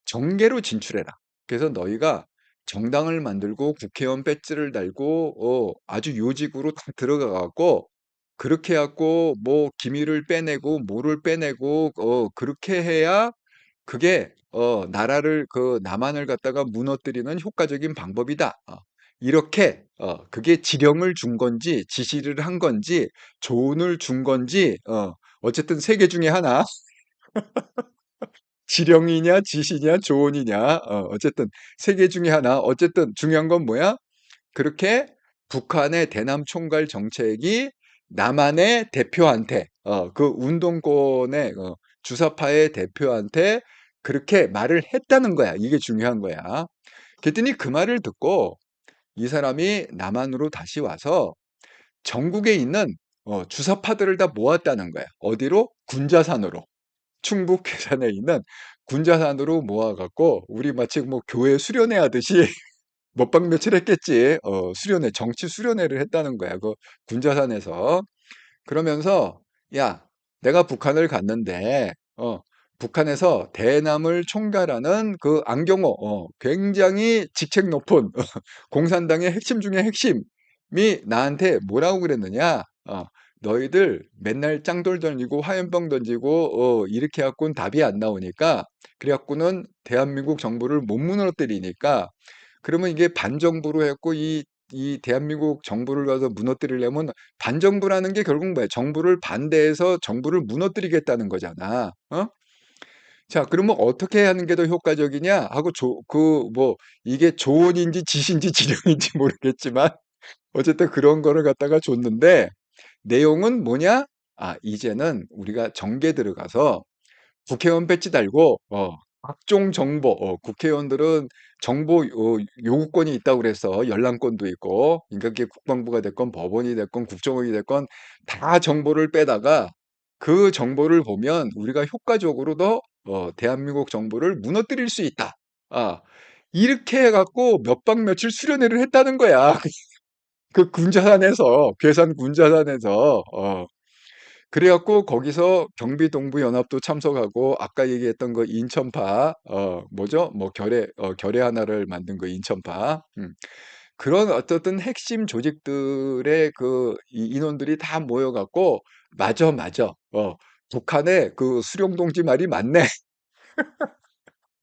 S1: 정계로 진출해라. 그래서 너희가 정당을 만들고 국회의원 배지를 달고 아주 요직으로 딱 들어가 갖고 그렇게 해갖고 뭐 기밀을 빼내고 뭐를 빼내고 그렇게 해야 그게 나라를 남한을 갖다가 무너뜨리는 효과적인 방법이다. 이렇게 그게 지령을 준 건지 지시를 한 건지 조언을 준 건지 어쨌든 세 개 중에 하나 지령이냐 지시냐 조언이냐 어쨌든 세 개 중에 하나 어쨌든 중요한 건 뭐야? 그렇게 북한의 대남 총괄 정책이 남한의 대표한테 그 운동권의 주사파의 대표한테 그렇게 말을 했다는 거야. 이게 중요한 거야. 그랬더니 그 말을 듣고 이 사람이 남한으로 다시 와서 전국에 있는 주사파들을 다 모았다는 거야. 어디로? 군자산으로. 충북 괴산에 있는 군자산으로 모아갖고 우리 마치 뭐 교회 수련회 하듯이 몇 박 며칠 했겠지. 수련회, 정치 수련회를 했다는 거야. 그 군자산에서. 그러면서 야, 내가 북한을 갔는데 북한에서 대남을 총괄하는 그 안경호 굉장히 직책 높은 공산당의 핵심 중에 핵심이 나한테 뭐라고 그랬느냐? 너희들 맨날 짱돌 던지고 화염병 던지고 이렇게 해갖고는 답이 안 나오니까 그래갖고는 대한민국 정부를 못 무너뜨리니까 그러면 이게 반정부로 했고 이 대한민국 정부를 가서 무너뜨리려면 반정부라는 게 결국 뭐야? 정부를 반대해서 정부를 무너뜨리겠다는 거잖아. 자, 그러면 어떻게 하는 게 더 효과적이냐? 하고 뭐 이게 조언인지 지시인지 지령인지 모르겠지만 어쨌든 그런 거를 갖다가 줬는데 내용은 뭐냐? 이제는 우리가 정계 들어가서 국회의원 배지 달고 각종 정보 국회의원들은 정보 요구권이 있다고 그래서 열람권도 있고 그러니까 그게 국방부가 됐건 법원이 됐건 국정원이 됐건 다 정보를 빼다가 그 정보를 보면 우리가 효과적으로 더 대한민국 정부를 무너뜨릴 수 있다. 아, 이렇게 해갖고 몇 박 며칠 수련회를 했다는 거야. 그 군자산에서 괴산 군자산에서 그래갖고 거기서 경비동부연합도 참석하고 아까 얘기했던 그 인천파 뭐죠? 뭐 결의 하나를 만든 그 인천파 그런 어쨌든 핵심 조직들의 인원들이 다 모여갖고 맞아 맞아 북한의 그 수령동지 말이 맞네.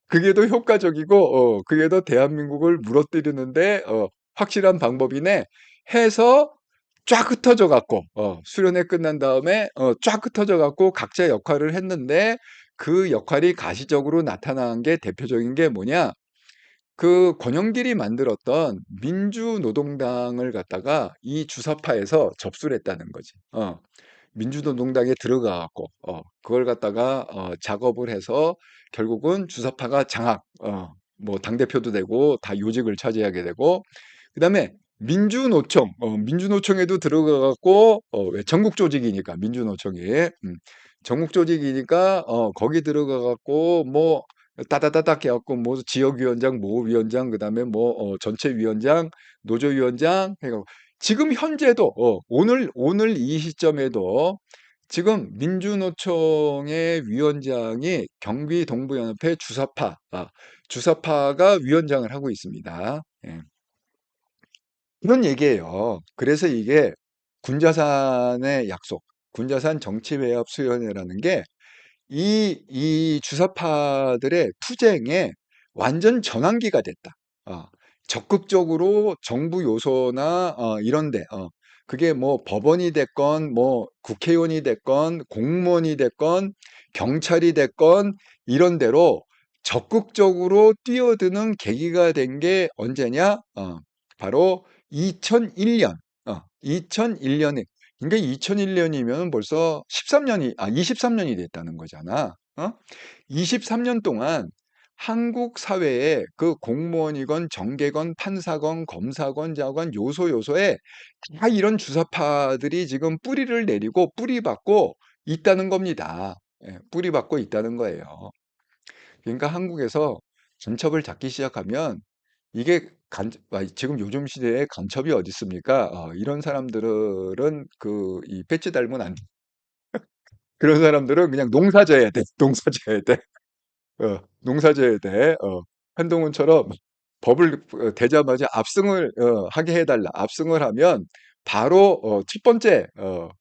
S1: 그게 더 효과적이고 그게 더 대한민국을 무너뜨리는데 확실한 방법이네 해서 쫙 흩어져 갖고 수련회 끝난 다음에 쫙 흩어져 갖고 각자 역할을 했는데 그 역할이 가시적으로 나타난 게 대표적인 게 뭐냐? 그 권영길이 만들었던 민주노동당을 갖다가 이 주사파에서 접수를 했다는 거지. 민주노동당에 들어가 갖고 그걸 갖다가 작업을 해서 결국은 주사파가 장악 뭐 당대표도 되고 다 요직을 차지하게 되고 그다음에 민주노총에도 들어가 갖고 왜 전국 조직이니까 민주노총이 전국 조직이니까 거기 들어가 갖고 뭐 따다다닥 해갖고 뭐 지역위원장, 모위원장, 그다음에 뭐 전체위원장, 노조위원장 해갖고 지금 현재도 오늘 이 시점에도 지금 민주노총의 위원장이 경기동부연합회 주사파가 위원장을 하고 있습니다. 예. 그런 얘기예요. 그래서 이게 군자산의 약속, 군자산 정치외압 수련회라는 게 이 주사파들의 투쟁에 완전 전환기가 됐다. 어, 적극적으로 정부 요소나 이런데 그게 뭐 법원이 됐건 뭐 국회의원이 됐건 공무원이 됐건 경찰이 됐건 이런 데로 적극적으로 뛰어드는 계기가 된 게 언제냐? 바로 2001년. 2001년에 그러니까 2001년이면 벌써 23년이 됐다는 거잖아. 23년 동안 한국 사회에 그 공무원이건 정계건 판사건 검사건 자관 요소에 다 이런 주사파들이 지금 뿌리를 내리고 뿌리박고 있다는 겁니다. 예, 뿌리박고 있다는 거예요. 그러니까 한국에서 간첩을 잡기 시작하면 이게 지금 요즘 시대에 간첩이 어디 있습니까? 이런 사람들은 이 배지 달면 안 돼. 그런 사람들은 그냥 농사져야 돼. 농사져야 돼. 농사져야 돼. 한동훈처럼 법을 대자마자 압승을 하게 해달라. 압승을 하면 바로 첫 번째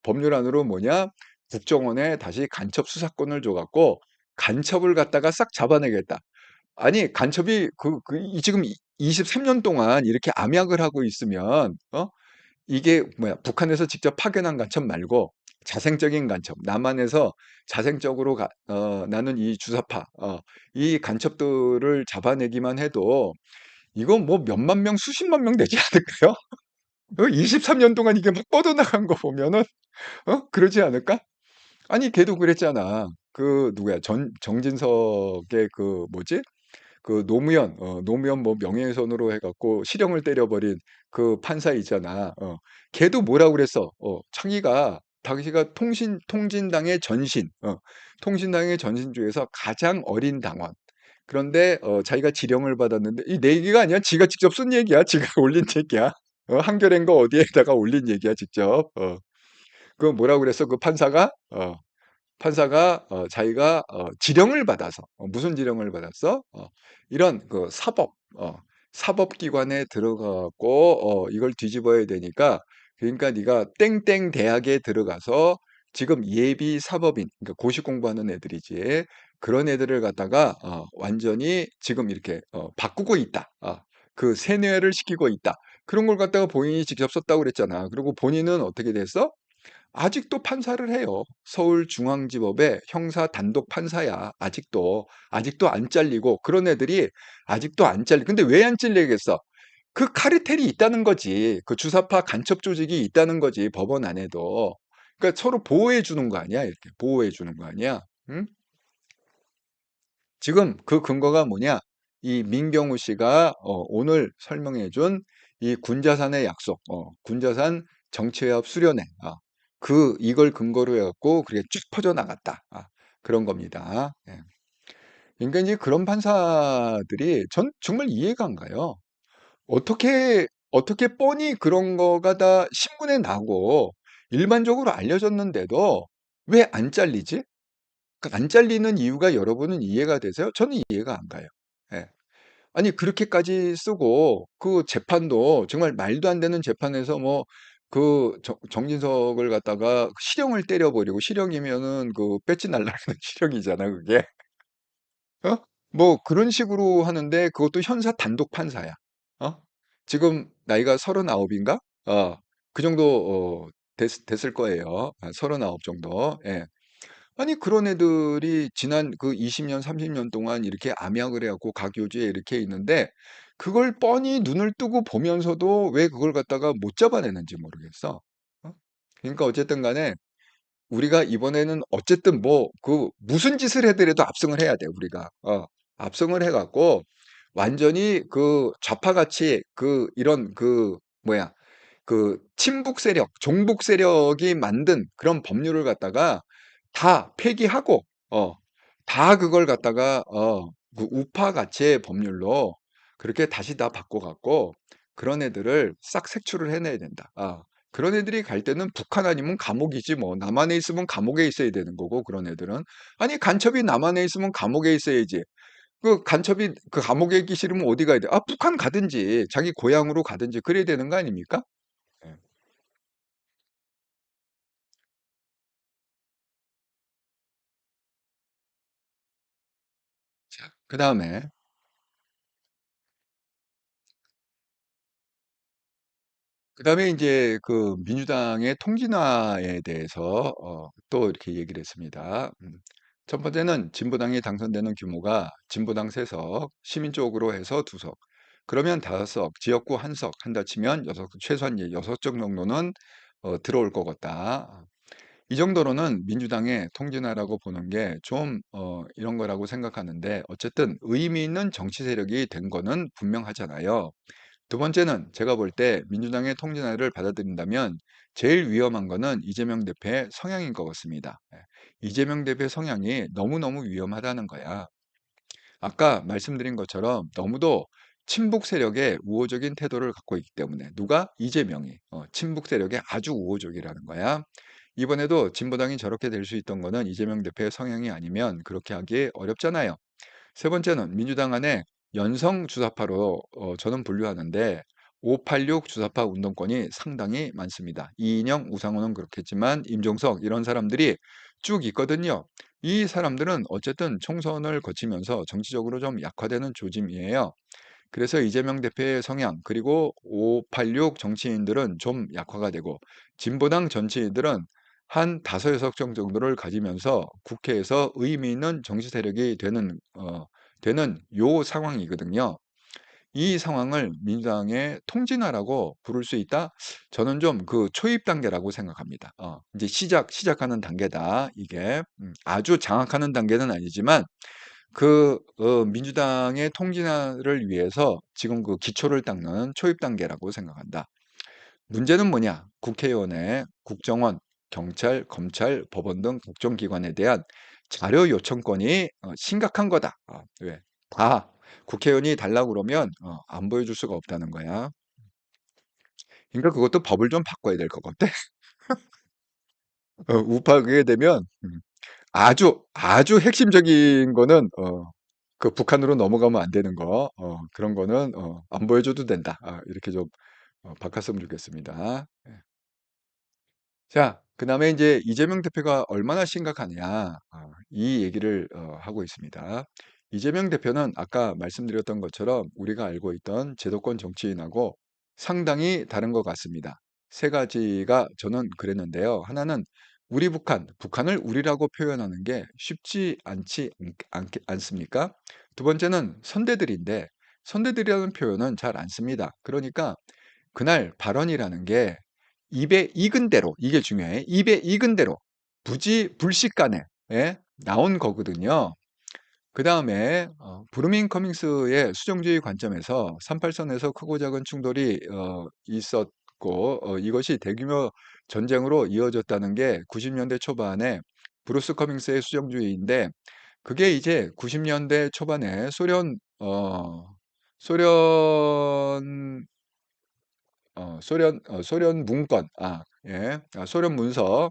S1: 법률안으로 뭐냐? 국정원에 다시 간첩 수사권을 줘갖고 간첩을 갖다가 싹 잡아내겠다. 아니 간첩이 지금 23년 동안 이렇게 암약을 하고 있으면 이게 뭐야 북한에서 직접 파견한 간첩 말고 자생적인 간첩 남한에서 자생적으로 나는 이 주사파 이 간첩들을 잡아내기만 해도 이건 뭐 몇만 명 수십만 명 되지 않을까요? 23년 동안 이게 막 뻗어나간 거 보면은 그러지 않을까? 아니 걔도 그랬잖아. 그 누구야 정진석의 그 뭐지? 그 노무현 뭐 명예훼손으로 해갖고 실형을 때려버린 그 판사 있잖아. 걔도 뭐라고 그랬어? 당시가 통진당의 통진당의 전신 중에서 가장 어린 당원. 그런데 자기가 지령을 받았는데 이 내 얘기가 아니야. 지가 직접 쓴 얘기야. 지가 올린 얘기야. 한겨레인가 어디에다가 올린 얘기야, 직접. 그 뭐라고 그랬어? 그 판사가 자기가 지령을 받아서 무슨 지령을 받았어? 이런 그 사법기관에 들어가고 이걸 뒤집어야 되니까 그러니까 네가 땡땡 대학에 들어가서 지금 예비 사법인 그러니까 고시 공부하는 애들이지 그런 애들을 갖다가 완전히 지금 이렇게 바꾸고 있다. 그 세뇌를 시키고 있다. 그런 걸 갖다가 본인이 직접 썼다고 그랬잖아. 그리고 본인은 어떻게 됐어? 아직도 판사를 해요. 서울중앙지법의 형사 단독 판사야. 아직도 안 잘리고 그런 애들이 아직도 안 잘리. 근데 왜 안 잘리겠어? 그 카르텔이 있다는 거지. 그 주사파 간첩 조직이 있다는 거지. 법원 안에도. 그러니까 서로 보호해 주는 거 아니야? 이렇게 보호해 주는 거 아니야? 응? 지금 그 근거가 뭐냐? 이 민경우 씨가 오늘 설명해 준 이 군자산의 약속, 군자산 정치회합 수련회, 이걸 근거로 해갖고 그게 쭉 퍼져나갔다. 그런 겁니다. 예. 그러니까 이제 그런 판사들이 전 정말 이해가 안 가요. 어떻게 뻔히 그런 거가 다 신문에 나고 일반적으로 알려졌는데도 왜 안 잘리지? 그안 잘리는 이유가 여러분은 이해가 되세요? 저는 이해가 안 가요. 예. 아니 그렇게까지 쓰고 그 재판도 정말 말도 안 되는 재판에서 뭐 정진석을 갖다가 실형을 때려버리고 실형이면은 그 배지 날라가는 실형이잖아 그게. 어? 뭐 그런 식으로 하는데 그것도 형사 단독 판사야. 어? 지금 나이가 39인가? 그 정도 됐을 거예요. 39 정도. 예. 아니 그런 애들이 지난 그 20 년 30년 동안 이렇게 암약을 해 갖고 각 교지에 이렇게 있는데 그걸 뻔히 눈을 뜨고 보면서도 왜 그걸 갖다가 못 잡아내는지 모르겠어. 어? 그러니까 어쨌든 간에 우리가 이번에는 어쨌든 뭐 그 무슨 짓을 해더라도 압승을 해야 돼 우리가. 압승을 해 갖고 완전히 그 좌파같이 그 이런 그 뭐야 그 친북 세력, 종북 세력이 만든 그런 법률을 갖다가 다 폐기하고 다 그걸 갖다가 그 우파 가치의 법률로 그렇게 다시 다 바꿔 갖고 그런 애들을 싹 색출을 해내야 된다. 그런 애들이 갈 때는 북한 아니면 감옥이지 뭐. 남한에 있으면 감옥에 있어야 되는 거고 그런 애들은. 아니 간첩이 남한에 있으면 감옥에 있어야지. 그 간첩이 그 감옥에 있기 싫으면 어디 가야 돼? 북한 가든지 자기 고향으로 가든지 그래야 되는 거 아닙니까? 예. 자, 그다음에 인제 그 민주당의 통진화에 대해서 또 이렇게 얘기를 했습니다. 첫 번째는 진보당이 당선되는 규모가 진보당 3 석, 시민 쪽으로 해서 2 석. 그러면 5 석, 지역구 1석 한다 치면 여섯 최소한 이제 6석 정도는 들어올 것 같다. 이 정도로는 민주당의 통진화라고 보는 게 좀 이런 거라고 생각하는데 어쨌든 의미 있는 정치 세력이 된 거는 분명하잖아요. 두 번째는 제가 볼 때 민주당의 통진화를 받아들인다면 제일 위험한 거는 이재명 대표의 성향인 것 같습니다. 이재명 대표의 성향이 너무너무 위험하다는 거야. 아까 말씀드린 것처럼 너무도 친북 세력에 우호적인 태도를 갖고 있기 때문에 누가? 이재명이 친북 세력에 아주 우호적이라는 거야. 이번에도 진보당이 저렇게 될 수 있던 거는 이재명 대표의 성향이 아니면 그렇게 하기 어렵잖아요. 세 번째는 민주당 안에 연성 주사파로 저는 분류하는데 586 주사파 운동권이 상당히 많습니다. 이인영, 우상호는 그렇겠지만 임종석 이런 사람들이 쭉 있거든요. 이 사람들은 어쨌든 총선을 거치면서 정치적으로 좀 약화되는 조짐이에요. 그래서 이재명 대표의 성향 그리고 586 정치인들은 좀 약화가 되고 진보당 정치인들은 한 다섯 여섯 정 정도를 가지면서 국회에서 의미 있는 정치 세력이 되는 요 상황이거든요. 이 상황을 민주당의 통진화라고 부를 수 있다? 저는 좀 그 초입 단계라고 생각합니다. 이제 시작하는 단계다. 이게 아주 장악하는 단계는 아니지만 민주당의 통진화를 위해서 지금 그 기초를 닦는 초입 단계라고 생각한다. 문제는 뭐냐? 국회의원의 국정원, 경찰, 검찰, 법원 등 국정기관에 대한 자료 요청권이 심각한 거다. 왜? 다 국회의원이 달라고 그러면 안 보여줄 수가 없다는 거야. 그러니까 그것도 법을 좀 바꿔야 될 것 같아. 우파 그게 되면 아주 핵심적인 거는 그 북한으로 넘어가면 안 되는 거 그런 거는 안 보여줘도 된다. 이렇게 좀 바꿨으면 좋겠습니다. 예. 자 그다음에 이제 이재명 대표가 얼마나 심각하냐 이 얘기를 하고 있습니다. 이재명 대표는 아까 말씀드렸던 것처럼 우리가 알고 있던 제도권 정치인하고 상당히 다른 것 같습니다. 세 가지가 저는 그랬는데요. 하나는 우리 북한을 우리라고 표현하는 게 쉽지 않습니까? 두 번째는 선대들인데 선대들이라는 표현은 잘 안 씁니다. 그러니까 그날 발언이라는 게 입에 익은 대로 이게 중요해. 입에 익은 대로 부지불식간에 나온 거거든요. 그다음에 브루밍 커밍스의 수정주의 관점에서 38선에서 크고 작은 충돌이 있었고 이것이 대규모 전쟁으로 이어졌다는 게 90 년대 초반에 브루스 커밍스의 수정주의인데 그게 이제 90 년대 초반에 소련 소련 문건 소련 문서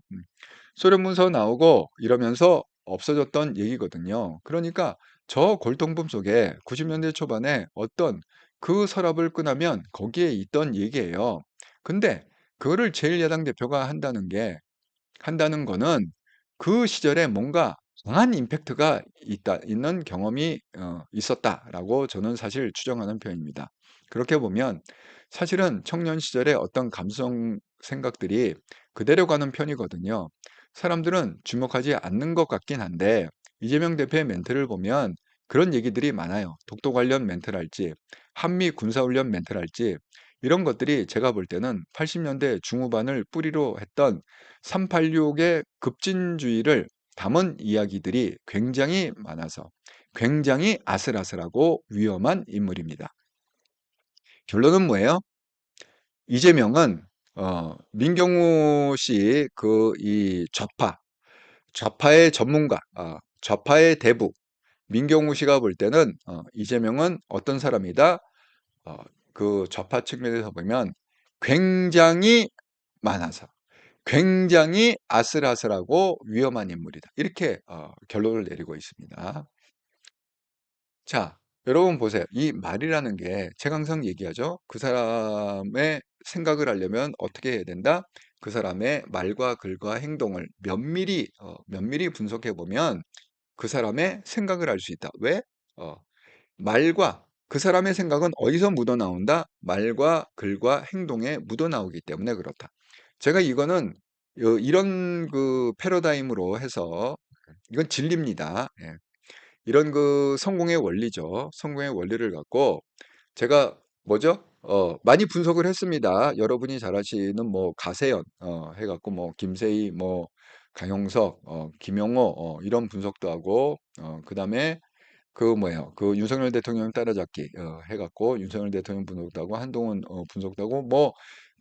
S1: 소련 문서 나오고 이러면서 없어졌던 얘기거든요. 그러니까 저 골동품 속에 90 년대 초반에 어떤 그 서랍을 꺼내면 거기에 있던 얘기예요. 근데 그거를 제1야당 대표가 한다는 거는 그 시절에 뭔가 강한 임팩트가 있는 경험이 있었다라고 저는 사실 추정하는 편입니다. 그렇게 보면 사실은 청년 시절에 어떤 감성 생각들이 그대로 가는 편이거든요. 사람들은 주목하지 않는 것 같긴 한데 이재명 대표의 멘트를 보면 그런 얘기들이 많아요. 독도 관련 멘트랄지 한미 군사훈련 멘트랄지 이런 것들이 제가 볼 때는 80년대 중후반을 뿌리로 했던 386의 급진주의를 담은 이야기들이 굉장히 많아서 굉장히 아슬아슬하고 위험한 인물입니다. 결론은 뭐예요? 이재명은 민경우 씨 그 이 좌파의 전문가, 좌파의 대부 민경우 씨가 볼 때는 이재명은 어떤 사람이다? 어, 그 좌파 측면에서 보면 굉장히 많아서 굉장히 아슬아슬하고 위험한 인물이다. 이렇게 결론을 내리고 있습니다. 자, 여러분 보세요. 이 말이라는 게 제가 항상 얘기하죠. 그 사람의 생각을 하려면 어떻게 해야 된다? 그 사람의 말과 글과 행동을 면밀히 분석해 보면 그 사람의 생각을 알 수 있다. 왜? 어, 말과 그 사람의 생각은 어디서 묻어나온다? 말과 글과 행동에 묻어나오기 때문에 그렇다. 제가 이거는 이런 그 패러다임으로 해서 이건 진리입니다. 예. 이런 그 성공의 원리죠. 성공의 원리를 갖고 제가 뭐죠? 많이 분석을 했습니다. 여러분이 잘 아시는 뭐 가세연 해갖고 뭐 김세희 뭐 강용석 김용호 이런 분석도 하고 그다음에 그 뭐예요? 그 윤석열 대통령 따라잡기 해갖고 윤석열 대통령 분석도 하고 한동훈 분석도 하고 뭐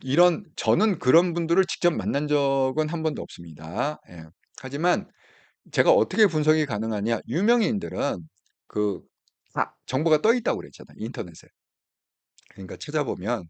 S1: 이런 저는 그런 분들을 직접 만난 적은 한 번도 없습니다. 예. 하지만 제가 어떻게 분석이 가능하냐? 유명인들은 그 정보가 떠 있다고 그랬잖아요. 인터넷에. 그러니까 찾아보면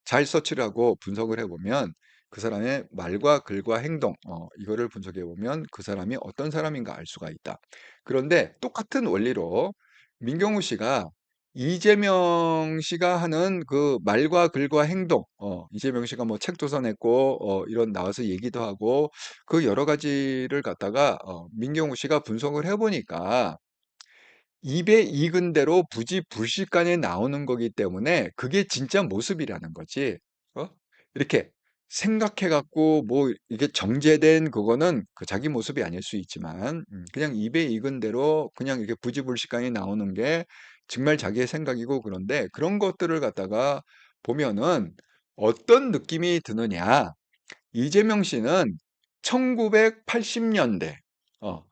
S1: 잘 서치를 하고 분석을 해보면 그 사람의 말과 글과 행동, 이거를 분석해 보면 그 사람이 어떤 사람인가 알 수가 있다. 그런데 똑같은 원리로 민경우 씨가 이재명 씨가 하는 그 말과 글과 행동, 이재명 씨가 뭐 책도 써냈고, 이런 나와서 얘기도 하고, 그 여러 가지를 갖다가, 민경우 씨가 분석을 해보니까 입에 익은 대로 부지불식간에 나오는 거기 때문에 그게 진짜 모습이라는 거지. 어? 이렇게 생각해 갖고 뭐 이게 정제된 그거는 그 자기 모습이 아닐 수 있지만 그냥 입에 익은 대로 그냥 이렇게 부지불식간에 나오는 게 정말 자기의 생각이고 그런데 그런 것들을 갖다가 보면은 어떤 느낌이 드느냐? 이재명 씨는 1980년대, 어,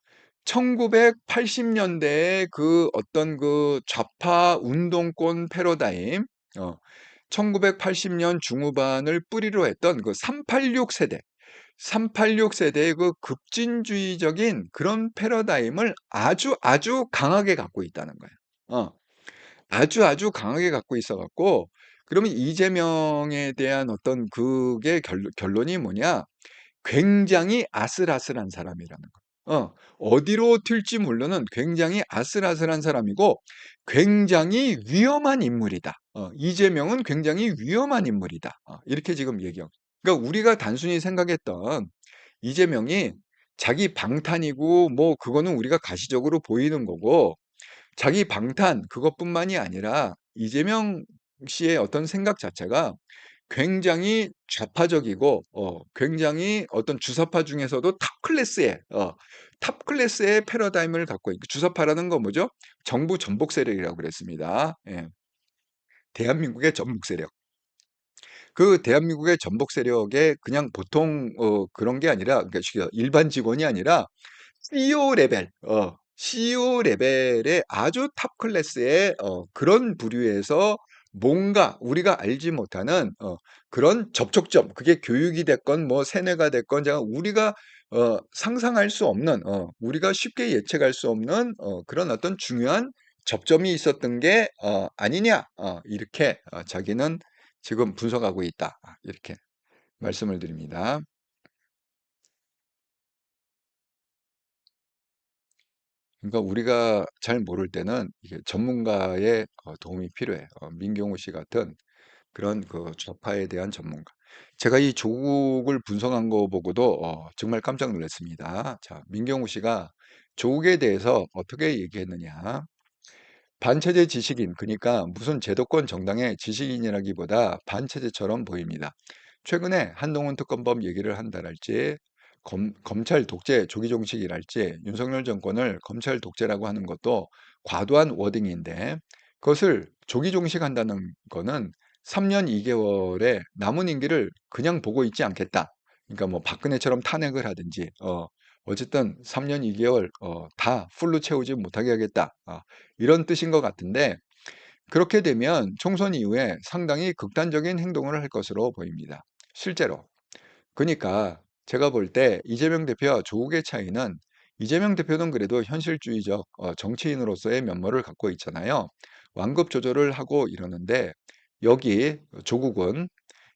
S1: 1980년대의 그 어떤 그 좌파 운동권 패러다임, 1980년 중후반을 뿌리로 했던 그 386 세대, 386 세대의 그 급진주의적인 그런 패러다임을 아주 강하게 갖고 있다는 거예요. 아주 강하게 갖고 있어 갖고 그러면 이재명에 대한 어떤 그게 결론이 뭐냐? 굉장히 아슬아슬한 사람이라는 거. 어디로 튈지 모르는 굉장히 아슬아슬한 사람이고 굉장히 위험한 인물이다. 이재명은 굉장히 위험한 인물이다. 이렇게 지금 얘기하고. 그러니까 우리가 단순히 생각했던 이재명이 자기 방탄이고 뭐 그거는 우리가 가시적으로 보이는 거고 자기 방탄 그것뿐만이 아니라 이재명 씨의 어떤 생각 자체가 굉장히 좌파적이고 굉장히 어떤 주사파 중에서도 탑 클래스의 패러다임을 갖고 있고 주사파라는 건 뭐죠? 정부 전복 세력이라고 그랬습니다. 예. 대한민국의 전복 세력. 그 대한민국의 전복 세력의 그냥 보통 그런 게 아니라 그러니까 일반 직원이 아니라 CEO 레벨, CEO 레벨의 아주 탑 클래스의 그런 부류에서 뭔가 우리가 알지 못하는 그런 접촉점, 그게 교육이 됐건 뭐 세뇌가 됐건 제가 우리가 상상할 수 없는, 우리가 쉽게 예측할 수 없는 그런 어떤 중요한 접점이 있었던 게 아니냐, 이렇게 자기는 지금 분석하고 있다. 이렇게 말씀을 드립니다. 그러니까 우리가 잘 모를 때는 이게 전문가의 도움이 필요해요. 민경호 씨 같은 그런 그 좌파에 대한 전문가. 제가 이 조국을 분석한 거 보고도 정말 깜짝 놀랐습니다. 자, 민경호 씨가 조국에 대해서 어떻게 얘기했느냐. 반체제 지식인, 그러니까 무슨 제도권 정당의 지식인이라기보다 반체제처럼 보입니다. 최근에 한동훈 특검법 얘기를 한다랄지 검찰 독재 조기 종식이랄지 윤석열 정권을 검찰 독재라고 하는 것도 과도한 워딩인데 그것을 조기 종식한다는 거는 3년 2개월의 남은 임기를 그냥 보고 있지 않겠다. 그러니까 뭐 박근혜처럼 탄핵을 하든지 어쨌든 3년 2개월 다 풀로 채우지 못하게 하겠다. 이런 뜻인 것 같은데 그렇게 되면 총선 이후에 상당히 극단적인 행동을 할 것으로 보입니다. 실제로. 그러니까 제가 볼 때 이재명 대표와 조국의 차이는 이재명 대표는 그래도 현실주의적 정치인으로서의 면모를 갖고 있잖아요. 완급 조절을 하고 이러는데 여기 조국은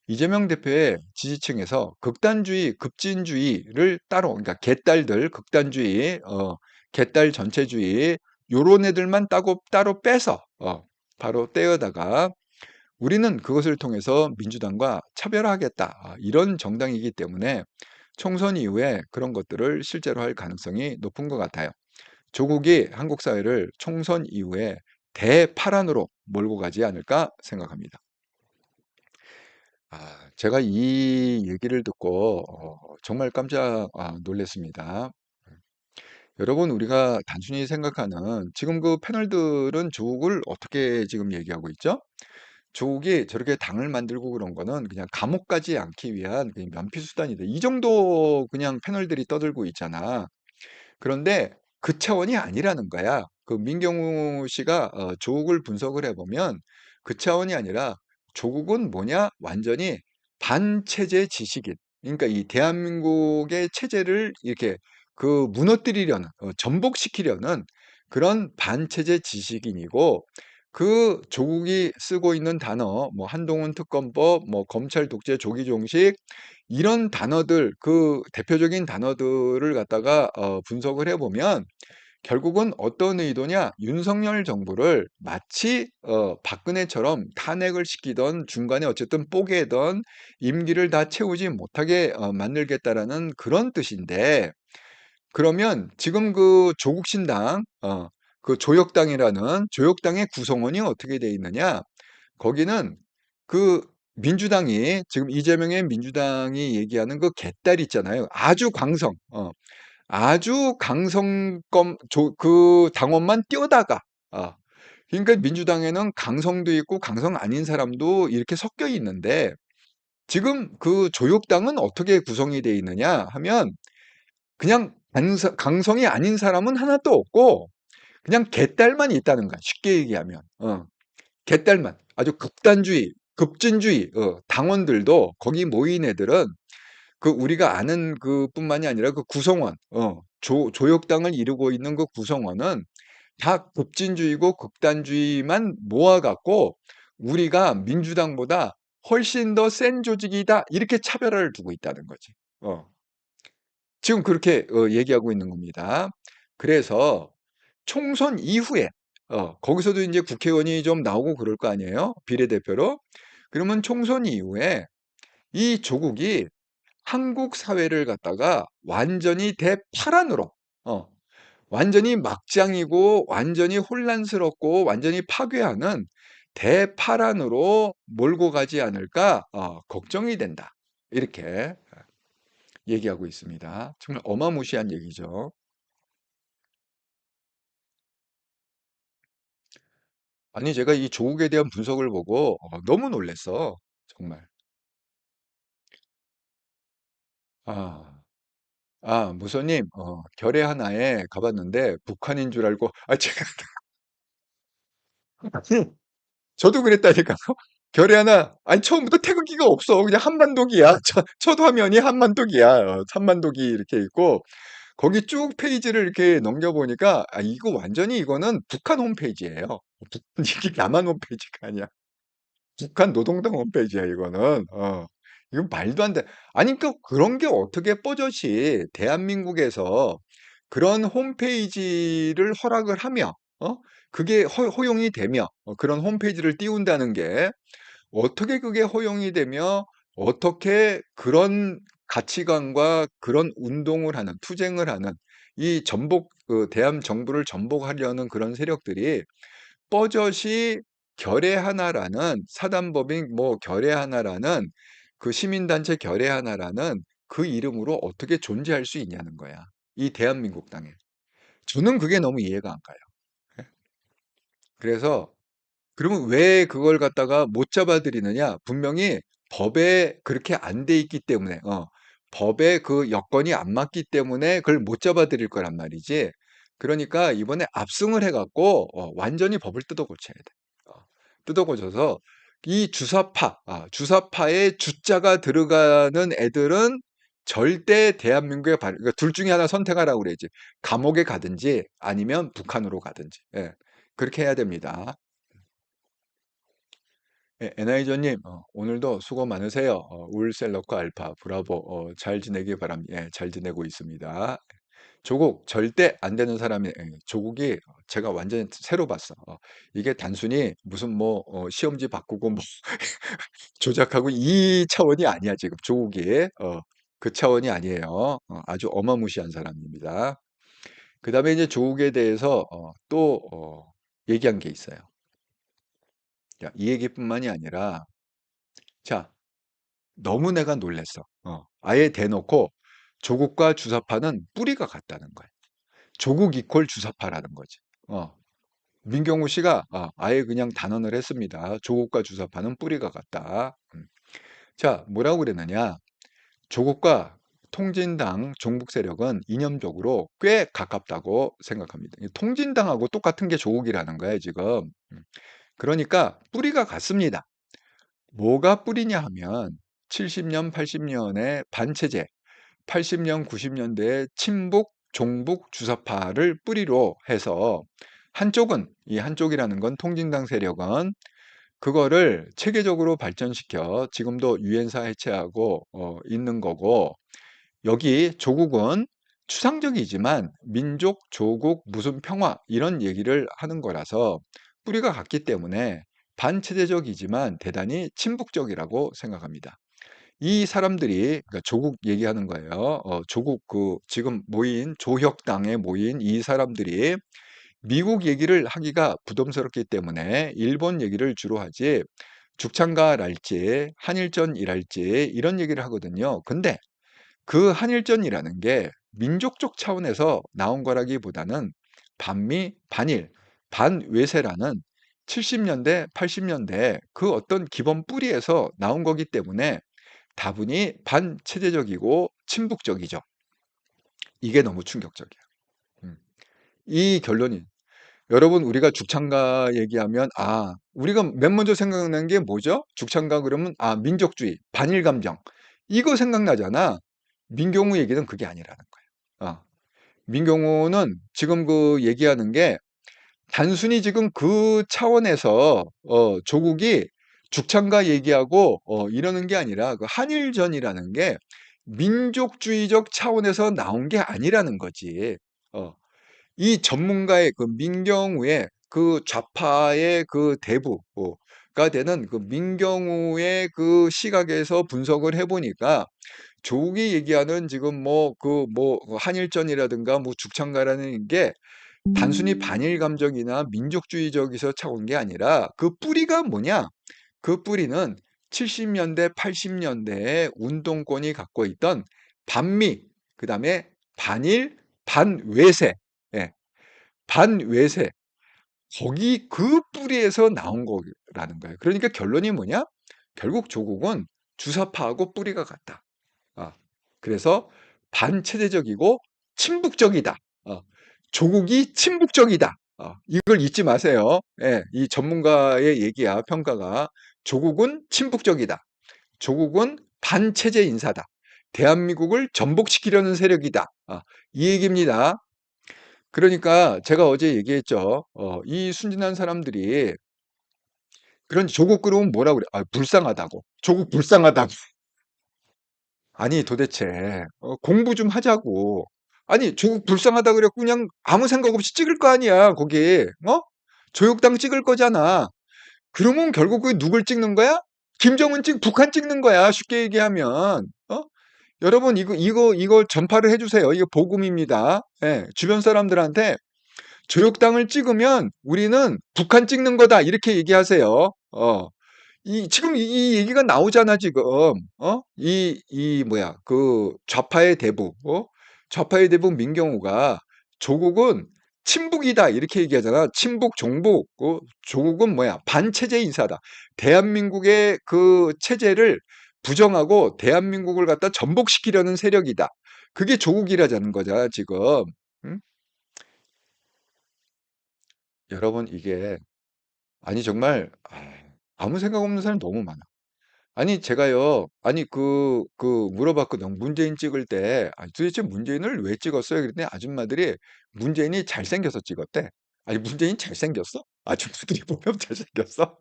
S1: 이재명 대표의 지지층에서 극단주의, 급진주의를 따로, 그러니까 개딸들, 극단주의, 개딸 전체주의, 요런 애들만 따로 빼서, 바로 떼어다가 우리는 그것을 통해서 민주당과 차별화하겠다. 이런 정당이기 때문에 총선 이후에 그런 것들을 실제로 할 가능성이 높은 것 같아요. 조국이 한국 사회를 총선 이후에 대파란으로 몰고 가지 않을까 생각합니다. 제가 이 얘기를 듣고 정말 깜짝 놀랐습니다. 여러분, 우리가 단순히 생각하는 지금 그 패널들은 조국을 어떻게 지금 얘기하고 있죠? 조국이 저렇게 당을 만들고 그런 거는 그냥 감옥 가지 않기 위한 그냥 면피수단이다. 이 정도 그냥 패널들이 떠들고 있잖아. 그런데 그 차원이 아니라는 거야. 그 민경우 씨가 조국을 분석을 해보면 그 차원이 아니라 조국은 뭐냐? 완전히 반체제 지식인. 그러니까 이 대한민국의 체제를 이렇게 그 무너뜨리려는, 전복시키려는 그런 반체제 지식인이고 그 조국이 쓰고 있는 단어, 뭐 한동훈 특검법, 뭐 검찰 독재 조기 종식 이런 단어들, 그 대표적인 단어들을 갖다가 분석을 해보면 결국은 어떤 의도냐? 윤석열 정부를 마치 박근혜처럼 탄핵을 시키던 중간에 어쨌든 뽀개던 임기를 다 채우지 못하게 만들겠다라는 그런 뜻인데 그러면 지금 그 조국신당, 그 조역당이라는 조역당의 구성원이 어떻게 돼 있느냐? 거기는 그 민주당이 지금 이재명의 민주당이 얘기하는 그 개딸 있잖아요. 아주 강성검 그 당원만 띄어다가 그러니까 민주당에는 강성도 있고 강성 아닌 사람도 이렇게 섞여 있는데 지금 그 조역당은 어떻게 구성이 돼 있느냐 하면 그냥 강성이 아닌 사람은 하나도 없고 그냥 개딸만 있다는 거야. 쉽게 얘기하면. 개딸만. 아주 극단주의, 급진주의 당원들도 거기 모인 애들은 그 우리가 아는 그뿐만이 아니라 그 구성원, 조역당을 이루고 있는 그 구성원은 다 급진주의고 극단주의만 모아갖고 우리가 민주당보다 훨씬 더 센 조직이다 이렇게 차별화를 두고 있다는 거지. 지금 그렇게 얘기하고 있는 겁니다. 그래서 총선 이후에 거기서도 이제 국회의원이 좀 나오고 그럴 거 아니에요? 비례대표로. 그러면 총선 이후에 이 조국이 한국 사회를 갖다가 완전히 대파란으로 완전히 막장이고 완전히 혼란스럽고 완전히 파괴하는 대파란으로 몰고 가지 않을까 걱정이 된다. 이렇게 얘기하고 있습니다. 정말 어마무시한 얘기죠. 아니 제가 이 조국에 대한 분석을 보고 너무 놀랐어. 정말. 아. 무소님 결의 하나에 가봤는데 북한인 줄 알고 제가 저도 그랬다니까요. 결의 하나 아니 처음부터 태극기가 없어. 그냥 한반도기야. 첫 화면이 한반도기야. 한반도기 이렇게 있고 거기 쭉 페이지를 이렇게 넘겨보니까 이거 완전히 이거는 북한 홈페이지예요. 이게 남한 홈페이지가 아니야. 북한 노동당 홈페이지야 이거는. 이건 말도 안 돼. 아니 그런 게 어떻게 뻐젓이 대한민국에서 그런 홈페이지를 허락을 하며 그게 허용이 되며 그런 홈페이지를 띄운다는 게 어떻게 그게 허용이 되며 어떻게 그런 가치관과 그런 운동을 하는 투쟁을 하는 이 대한 정부를 전복하려는 그런 세력들이 뻐젓이 결의 하나라는 사단법인 뭐 결의 하나라는 그 시민단체 결의 하나라는 그 이름으로 어떻게 존재할 수 있냐는 거야. 이 대한민국 땅에. 저는 그게 너무 이해가 안 가요. 예. 그래서 그러면 왜 그걸 갖다가 못 잡아들이느냐? 분명히 법에 그렇게 안 돼 있기 때문에, 법에 그 여건이 안 맞기 때문에 그걸 못 잡아들일 거란 말이지. 그러니까 이번에 압승을 해갖고 완전히 법을 뜯어 고쳐야 돼. 뜯어 고쳐서 이 주사파에 주자가 들어가는 애들은 절대 대한민국에 그러니까 둘 중에 하나 선택하라고 그래야지. 감옥에 가든지 아니면 북한으로 가든지. 예. 그렇게 해야 됩니다. 예, 애나이저님, 오늘도 수고 많으세요. 울셀러크 알파, 브라보, 잘 지내기 바랍니다. 예, 잘 지내고 있습니다. 조국, 절대 안 되는 사람이, 조국이 제가 완전히 새로 봤어. 이게 단순히 무슨 뭐, 시험지 바꾸고 뭐, 조작하고 이 차원이 아니야, 지금 조국이. 그 차원이 아니에요. 아주 어마무시한 사람입니다. 그 다음에 이제 조국에 대해서 또 얘기한 게 있어요. 야, 이 얘기뿐만이 아니라, 자, 너무 내가 놀랬어. 아예 대놓고 조국과 주사파는 뿌리가 같다는 거야. 조국 이퀄 주사파라는 거지. 민경우 씨가 아예 그냥 단언을 했습니다. 조국과 주사파는 뿌리가 같다. 자, 뭐라고 그랬느냐? 조국과 통진당 종북 세력은 이념적으로 꽤 가깝다고 생각합니다. 통진당하고 똑같은 게 조국이라는 거야, 지금. 그러니까 뿌리가 같습니다. 뭐가 뿌리냐 하면 70년, 80년의 반체제, 80년, 90년대의 친북, 종북 주사파를 뿌리로 해서 한쪽은, 이 한쪽이라는 건 통진당 세력은 그거를 체계적으로 발전시켜 지금도 유엔사 해체하고 있는 거고, 여기 조국은 추상적이지만 민족, 조국, 무슨 평화 이런 얘기를 하는 거라서 뿌리가 같기 때문에 반체제적이지만 대단히 친북적이라고 생각합니다. 이 사람들이 그러니까 조국 얘기하는 거예요. 조국 그 지금 모인 조혁당에 모인 이 사람들이 미국 얘기를 하기가 부담스럽기 때문에 일본 얘기를 주로 하지 죽창가랄지 한일전이랄지 이런 얘기를 하거든요. 근데 그 한일전이라는 게 민족적 차원에서 나온 거라기보다는 반미, 반일, 반외세라는 70년대, 80년대 그 어떤 기본 뿌리에서 나온 거기 때문에 다분히 반체제적이고 친북적이죠. 이게 너무 충격적이야. 음. 이 결론이 여러분 우리가 죽창가 얘기하면 우리가 맨 먼저 생각나는 게 뭐죠? 죽창가 그러면 민족주의, 반일 감정 이거 생각나잖아. 민경우 얘기는 그게 아니라는 거예요. 민경우는 지금 그 얘기하는 게 단순히 지금 그 차원에서 조국이 죽창가 얘기하고 이러는 게 아니라 그 한일전이라는 게 민족주의적 차원에서 나온 게 아니라는 거지. 이 전문가의 그 민경우의 그 좌파의 그 대부가 되는 그 민경우의 그 시각에서 분석을 해보니까 조국이 얘기하는 지금 뭐 한일전이라든가 뭐 죽창가라는 게 단순히 반일 감정이나 민족주의적에서 차온 게 아니라 그 뿌리가 뭐냐? 그 뿌리는 70년대, 80년대에 운동권이 갖고 있던 반미, 그 다음에 반일, 반외세, 예, 반외세, 거기 그 뿌리에서 나온 거라는 거예요. 그러니까 결론이 뭐냐? 결국 조국은 주사파하고 뿌리가 같다. 아, 그래서 반체제적이고 친북적이다. 조국이 친북적이다. 이걸 잊지 마세요. 예, 이 전문가의 얘기야, 평가가. 조국은 친북적이다. 조국은 반체제 인사다. 대한민국을 전복시키려는 세력이다. 이 얘기입니다. 그러니까 제가 어제 얘기했죠. 이 순진한 사람들이 그런 조국 그러면 뭐라고 그래? 불쌍하다고. 조국 불쌍하다고. 아니 도대체 공부 좀 하자고. 아니 조국 불쌍하다 그래 그냥 아무 생각 없이 찍을 거 아니야 거기. 조국당 찍을 거잖아. 그러면 결국 그 누굴 찍는 거야? 김정은 북한 찍는 거야 쉽게 얘기하면. 여러분 이거 전파를 해주세요. 이거 복음입니다. 예, 주변 사람들한테 조국당을 찍으면 우리는 북한 찍는 거다 이렇게 얘기하세요. 지금 이 얘기가 나오잖아, 지금. 뭐야, 그 좌파의 대부, 좌파의 대부 민경호가 조국은 친북이다, 이렇게 얘기하잖아. 친북, 종북, 조국은 뭐야, 반체제 인사다. 대한민국의 그 체제를 부정하고 대한민국을 갖다 전복시키려는 세력이다. 그게 조국이라자는 거잖아, 지금. 응? 여러분, 이게, 아니, 정말, 아무 생각 없는 사람 너무 많아. 아니, 제가요, 아니, 물어봤거든. 문재인 찍을 때, 도대체 문재인을 왜 찍었어요? 그랬더니 아줌마들이 문재인이 잘생겨서 찍었대. 아니, 문재인 잘생겼어? 아줌마들이 보면 잘생겼어?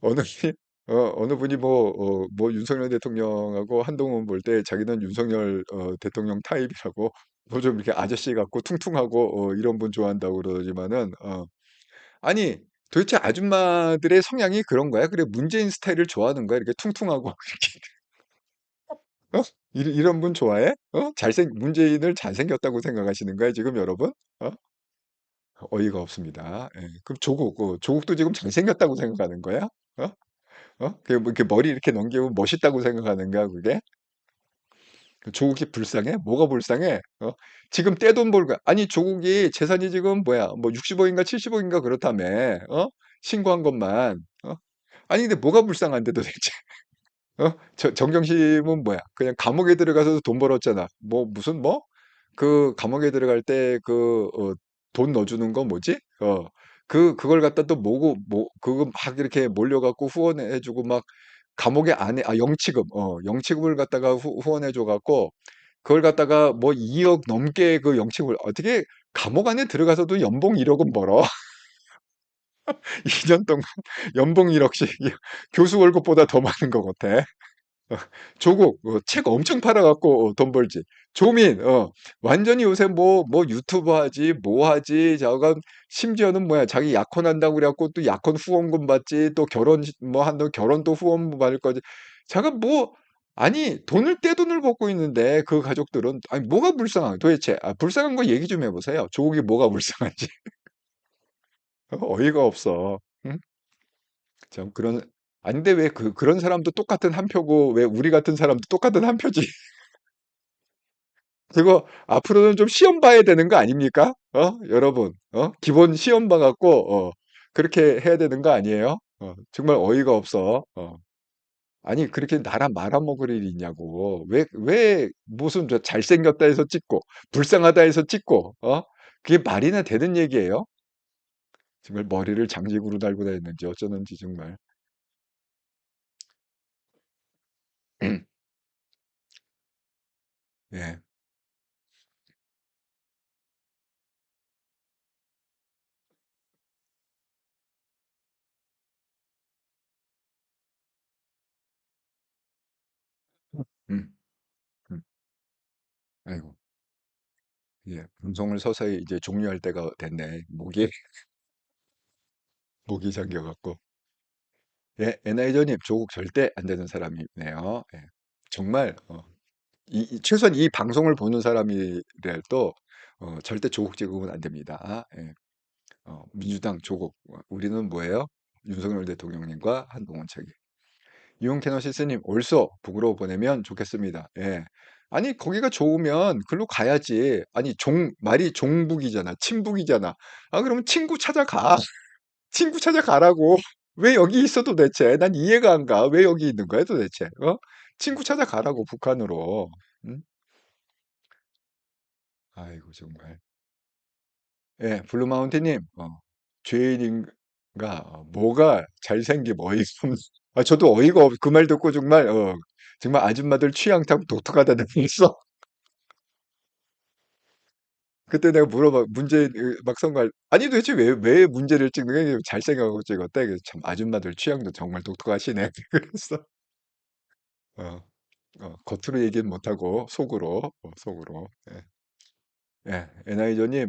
S1: 어느 분이, 어느 분이 뭐, 윤석열 대통령하고 한동훈 볼 때 자기는 윤석열 대통령 타입이라고, 뭐 좀 이렇게 아저씨 같고 퉁퉁하고, 이런 분 좋아한다고 그러지만은, 아니, 도대체 아줌마들의 성향이 그런 거야? 그래, 문재인 스타일을 좋아하는 거야? 이렇게 퉁퉁하고, 어? 이런 분 좋아해? 문재인을 잘생겼다고 생각하시는 거야, 지금 여러분? 어? 어이가 없습니다. 예. 그럼 조국도 지금 잘생겼다고 생각하는 거야? 어? 뭐 이렇게 머리 이렇게 넘기면 멋있다고 생각하는 거야, 그게? 조국이 불쌍해? 뭐가 불쌍해? 지금 떼돈 벌고, 아니, 조국이 재산이 지금 뭐야, 뭐 60억인가 70억인가 그렇다며, 신고한 것만, 아니, 근데 뭐가 불쌍한데 도대체? 정경심은 뭐야? 그냥 감옥에 들어가서 돈 벌었잖아. 뭐, 무슨 뭐? 그 감옥에 들어갈 때 돈 넣어주는 거 뭐지? 그걸 갖다 또 그거 막 이렇게 몰려갖고 후원해주고 막 감옥에 안에, 영치금을 갖다가 후원해줘갖고 그걸 갖다가 뭐 2억 넘게 그 영치금을 어떻게 감옥 안에 들어가서도 연봉 1억은 벌어? 2년 동안 연봉 1억씩 교수 월급보다 더 많은 것 같아. 조국 책 엄청 팔아갖고 돈 벌지. 조민 완전히 요새 뭐 유튜브 하지 뭐 하지 저건 심지어는 뭐야 자기 약혼 한다고 그래갖고 또 약혼 후원금 받지 또 결혼 뭐 한다고 결혼도 후원금 받을 거지. 잠깐 뭐 아니 돈을 떼돈을 벌고 있는데 그 가족들은 아니 뭐가 불쌍한 도대체 불쌍한 거 얘기 좀 해보세요. 조국이 뭐가 불쌍한지. 어이가 없어. 응? 참 그런 아닌데 왜 그런 사람도 똑같은 한 표고 왜 우리 같은 사람도 똑같은 한 표지? 그거 앞으로는 좀 시험 봐야 되는 거 아닙니까? 여러분, 기본 시험 봐갖고, 그렇게 해야 되는 거 아니에요? 정말 어이가 없어. 아니, 그렇게 나라 말아먹을 일이 있냐고. 왜, 무슨 저 잘생겼다 해서 찍고, 불쌍하다 해서 찍고, 그게 말이나 되는 얘기예요? 정말 머리를 장식으로 달고 다녔는지 어쩌는지 정말. 예. 음, 음. 아이고, 예. 방송을 서서히 이제 종료할 때가 됐네. 목이 잠겨갖고. 예, 에나이저님, 조국 절대 안 되는 사람이네요. 예. 정말, 최소한 이 방송을 보는 사람이라도, 절대 조국 제국은 안 됩니다. 예. 민주당 조국. 우리는 뭐예요? 윤석열 대통령님과 한동훈 책임. 이용캐너시스님, 옳소. 북으로 보내면 좋겠습니다. 예. 아니, 거기가 좋으면 글로 가야지. 아니, 말이 종북이잖아. 친북이잖아. 그러면 친구 찾아가. 친구 찾아가라고. 왜 여기 있어 도대체? 난 이해가 안 가. 왜 여기 있는 거야 도대체? 친구 찾아가라고 북한으로. 응? 아이고 정말. 예, 블루마운틴님, 죄인인가? 뭐가 잘생김 어이가 없. 저도 어이가 없. 그 말 듣고 정말 정말 아줌마들 취향 참 독특하다는 했어. 그때 내가 물어봐 문제 막 선거할 아니 도대체 왜 문제를 찍는 게 잘생겨가지고 찍었대. 그래서 참 아줌마들 취향도 정말 독특하시네. 그랬어. 어. 겉으로 얘기는 못하고 속으로. 예. 예, 에나이저님,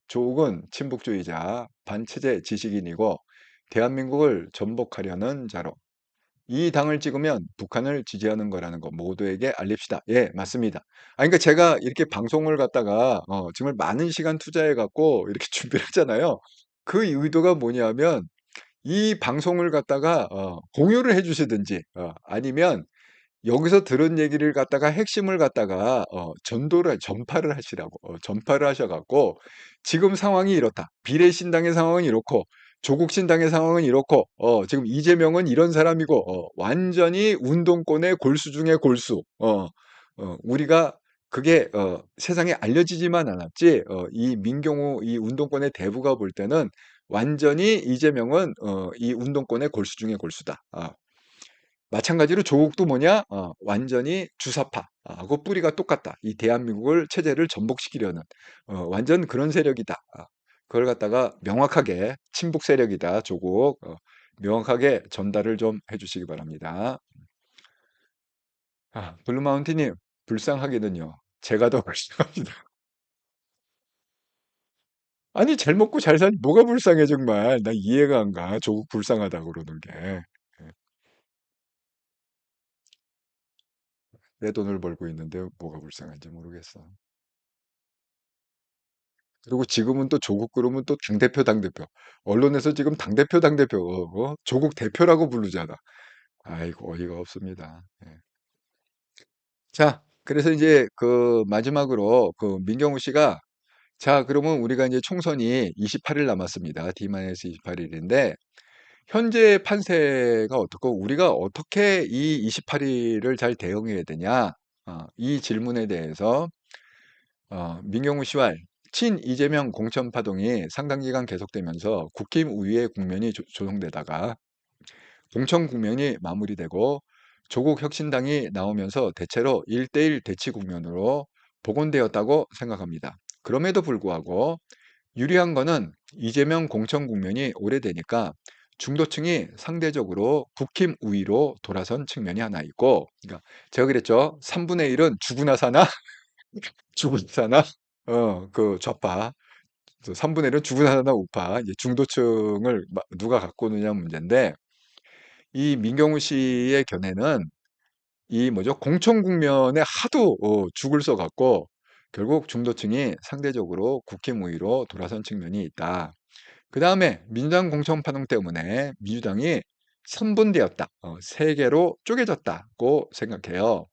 S1: 조국은 친북주의자, 반체제 지식인이고 대한민국을 전복하려는 자로 이 당을 찍으면 북한을 지지하는 거라는 거 모두에게 알립시다. 예, 맞습니다. 그러니까 제가 이렇게 방송을 갖다가 정말 많은 시간 투자해 갖고 이렇게 준비를 했잖아요. 그 의도가 뭐냐면 이 방송을 갖다가 공유를 해 주시든지 아니면 여기서 들은 얘기를 갖다가 핵심을 갖다가 전도를 전파를 하시라고 전파를 하셔 갖고 "지금 상황이 이렇다. 비례신당의 상황은 이렇고 조국신당의 상황은 이렇고 지금 이재명은 이런 사람이고 완전히 운동권의 골수 중의 골수. 우리가 그게 세상에 알려지지만 않았지 이 민경호 이 운동권의 대부가 볼 때는 완전히 이재명은 이 운동권의 골수 중의 골수다." 마찬가지로 조국도 뭐냐? 완전히 주사파 하고 뿌리가 똑같다. 이 대한민국을 체제를 전복시키려는 완전 그런 세력이다. 그걸 갖다가 명확하게 친북 세력이다. 조국 명확하게 전달을 좀 해주시기 바랍니다. 블루마운틴님 불쌍하게는요. 제가 더 불쌍합니다. 아니 잘 먹고 잘 살 뭐가 불쌍해 정말. 나 이해가 안 가. 조국 불쌍하다고 그러는 게. 예. 내 돈을 벌고 있는데 뭐가 불쌍한지 모르겠어. 그리고 지금은 또 조국 그러면 또 당대표, 당대표. 언론에서 지금 당대표, 당대표, 조국 대표라고 부르잖아. 아이고, 어이가 없습니다. 예. 자, 그래서 이제 그 마지막으로 그 민경우 씨가 자, 그러면 우리가 이제 총선이 28일 남았습니다. D-28일인데 현재 판세가 어떻고 우리가 어떻게 이 28일을 잘 대응해야 되냐? 이 질문에 대해서 민경우 씨와 친 이재명 공천 파동이 상당 기간 계속되면서 국힘 우위의 국면이 조성되다가 공천 국면이 마무리되고 조국 혁신당이 나오면서 대체로 1대1 대치 국면으로 복원되었다고 생각합니다. 그럼에도 불구하고 유리한 거는 이재명 공천 국면이 오래되니까 중도층이 상대적으로 국힘 우위로 돌아선 측면이 하나 있고, 그러니까 제가 그랬죠. 3분의 1은 죽으나 사나 죽으나 사나 그 좌파 3분의 1은 죽으나 사나 우파 이제 중도층을 누가 갖고 오느냐 문제인데 이 민경우 씨의 견해는 이 뭐죠 공천 국면에 하도 죽을 써 갖고 결국 중도층이 상대적으로 국힘 우위로 돌아선 측면이 있다. 그 다음에 민주당 공천 파동 때문에 민주당이 3분되었다. 세 개로 쪼개졌다고 생각해요.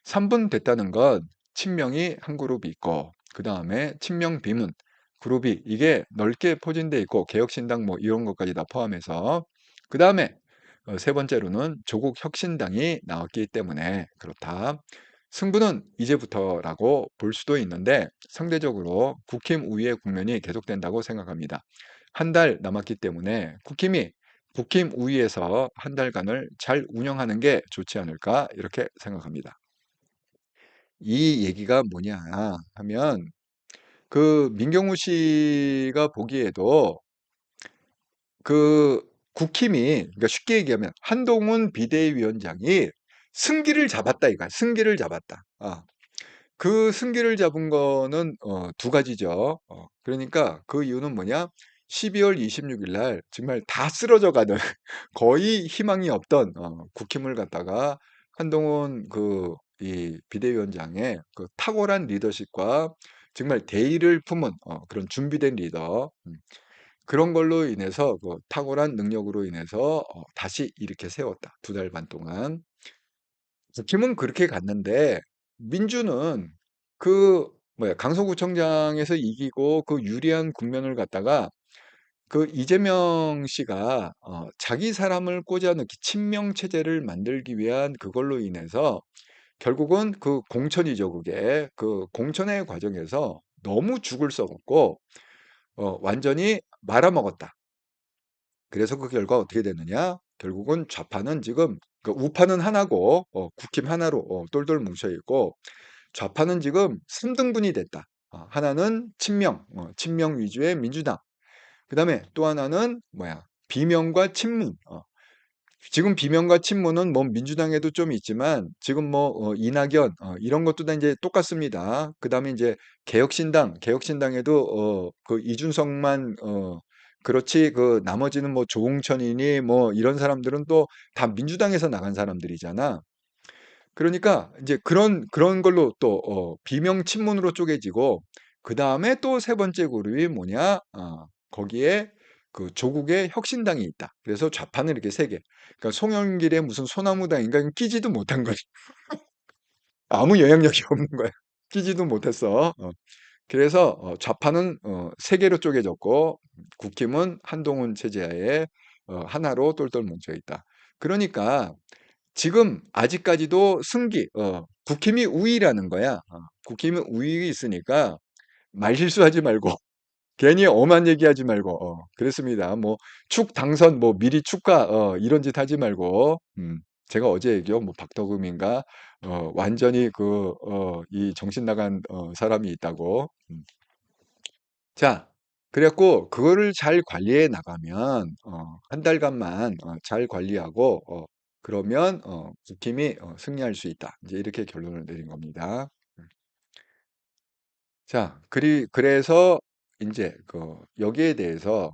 S1: 3분됐다는 건 친명이 한 그룹이 있고 그 다음에 친명 비문 그룹이 이게 넓게 포진돼 있고 개혁신당 뭐 이런 것까지 다 포함해서 그 다음에 세 번째로는 조국 혁신당이 나왔기 때문에 그렇다. 승부는 이제부터라고 볼 수도 있는데 상대적으로 국힘 우위의 국면이 계속된다고 생각합니다. 한 달 남았기 때문에 국힘 우위에서 한 달간을 잘 운영하는 게 좋지 않을까 이렇게 생각합니다. 이 얘기가 뭐냐 하면 그 민경우 씨가 보기에도 그 국힘이 그러니까 쉽게 얘기하면 한동훈 비대위원장이 승기를 잡았다 이거야. 승기를 잡았다. 그 승기를 잡은 거는 두 가지죠. 그러니까 그 이유는 뭐냐? 12월 26일 날 정말 다 쓰러져 가는 거의 희망이 없던 국힘을 갖다가 한동훈 그 이 비대위원장의 그 탁월한 리더십과 정말 대의를 품은 그런 준비된 리더 그런 걸로 인해서 그 탁월한 능력으로 인해서 다시 이렇게 세웠다. 두 달 반 동안. 국힘은 그렇게 갔는데 민주는 그 뭐야 강서구청장에서 이기고 그 유리한 국면을 갖다가 그 이재명 씨가 자기 사람을 꽂아 넣기 친명 체제를 만들기 위한 그걸로 인해서 결국은 그 공천이죠. 그게 그 공천의 과정에서 너무 죽을 썩었고 완전히 말아먹었다. 그래서 그 결과 어떻게 됐느냐? 결국은 좌파는 지금 그 우파는 하나고 국힘 하나로 똘똘 뭉쳐 있고 좌파는 지금 3등분이 됐다. 하나는 친명 위주의 민주당. 그다음에 또 하나는 뭐야? 비명과 친문. 지금 비명과 친문은 뭐 민주당에도 좀 있지만 지금 뭐 이낙연 이런 것도 다 이제 똑같습니다. 그다음에 이제 개혁신당에도 그 이준석만 그렇지 그 나머지는 뭐 조홍천이니 뭐 이런 사람들은 또 다 민주당에서 나간 사람들이잖아. 그러니까 이제 그런 걸로 또 비명 친문으로 쪼개지고 그다음에 또 세 번째 그룹이 뭐냐? 거기에 그 조국의 혁신당이 있다. 그래서 좌파는 이렇게 세 개. 그러니까 송영길의 무슨 소나무당인가 이건 끼지도 못한 거지. 아무 영향력이 없는 거야. 끼지도 못했어. 그래서 좌파는 세 개로 쪼개졌고 국힘은 한동훈 체제하에 하나로 똘똘 뭉쳐 있다. 그러니까 지금 아직까지도 국힘이 우위라는 거야. 국힘이 우위에 있으니까 말실수하지 말고 괜히 엄한 얘기하지 말고 그랬습니다. 뭐 축 당선 뭐 미리 축하 이런 짓 하지 말고 제가 어제 얘기요. 뭐 박덕음인가 완전히 이 정신 나간 사람이 있다고. 자, 그래갖고 그거를 잘 관리해 나가면 한 달간만 잘 관리하고 그러면 국힘이 승리할 수 있다. 이제 이렇게 결론을 내린 겁니다. 자, 그래서 이제 여기에 대해서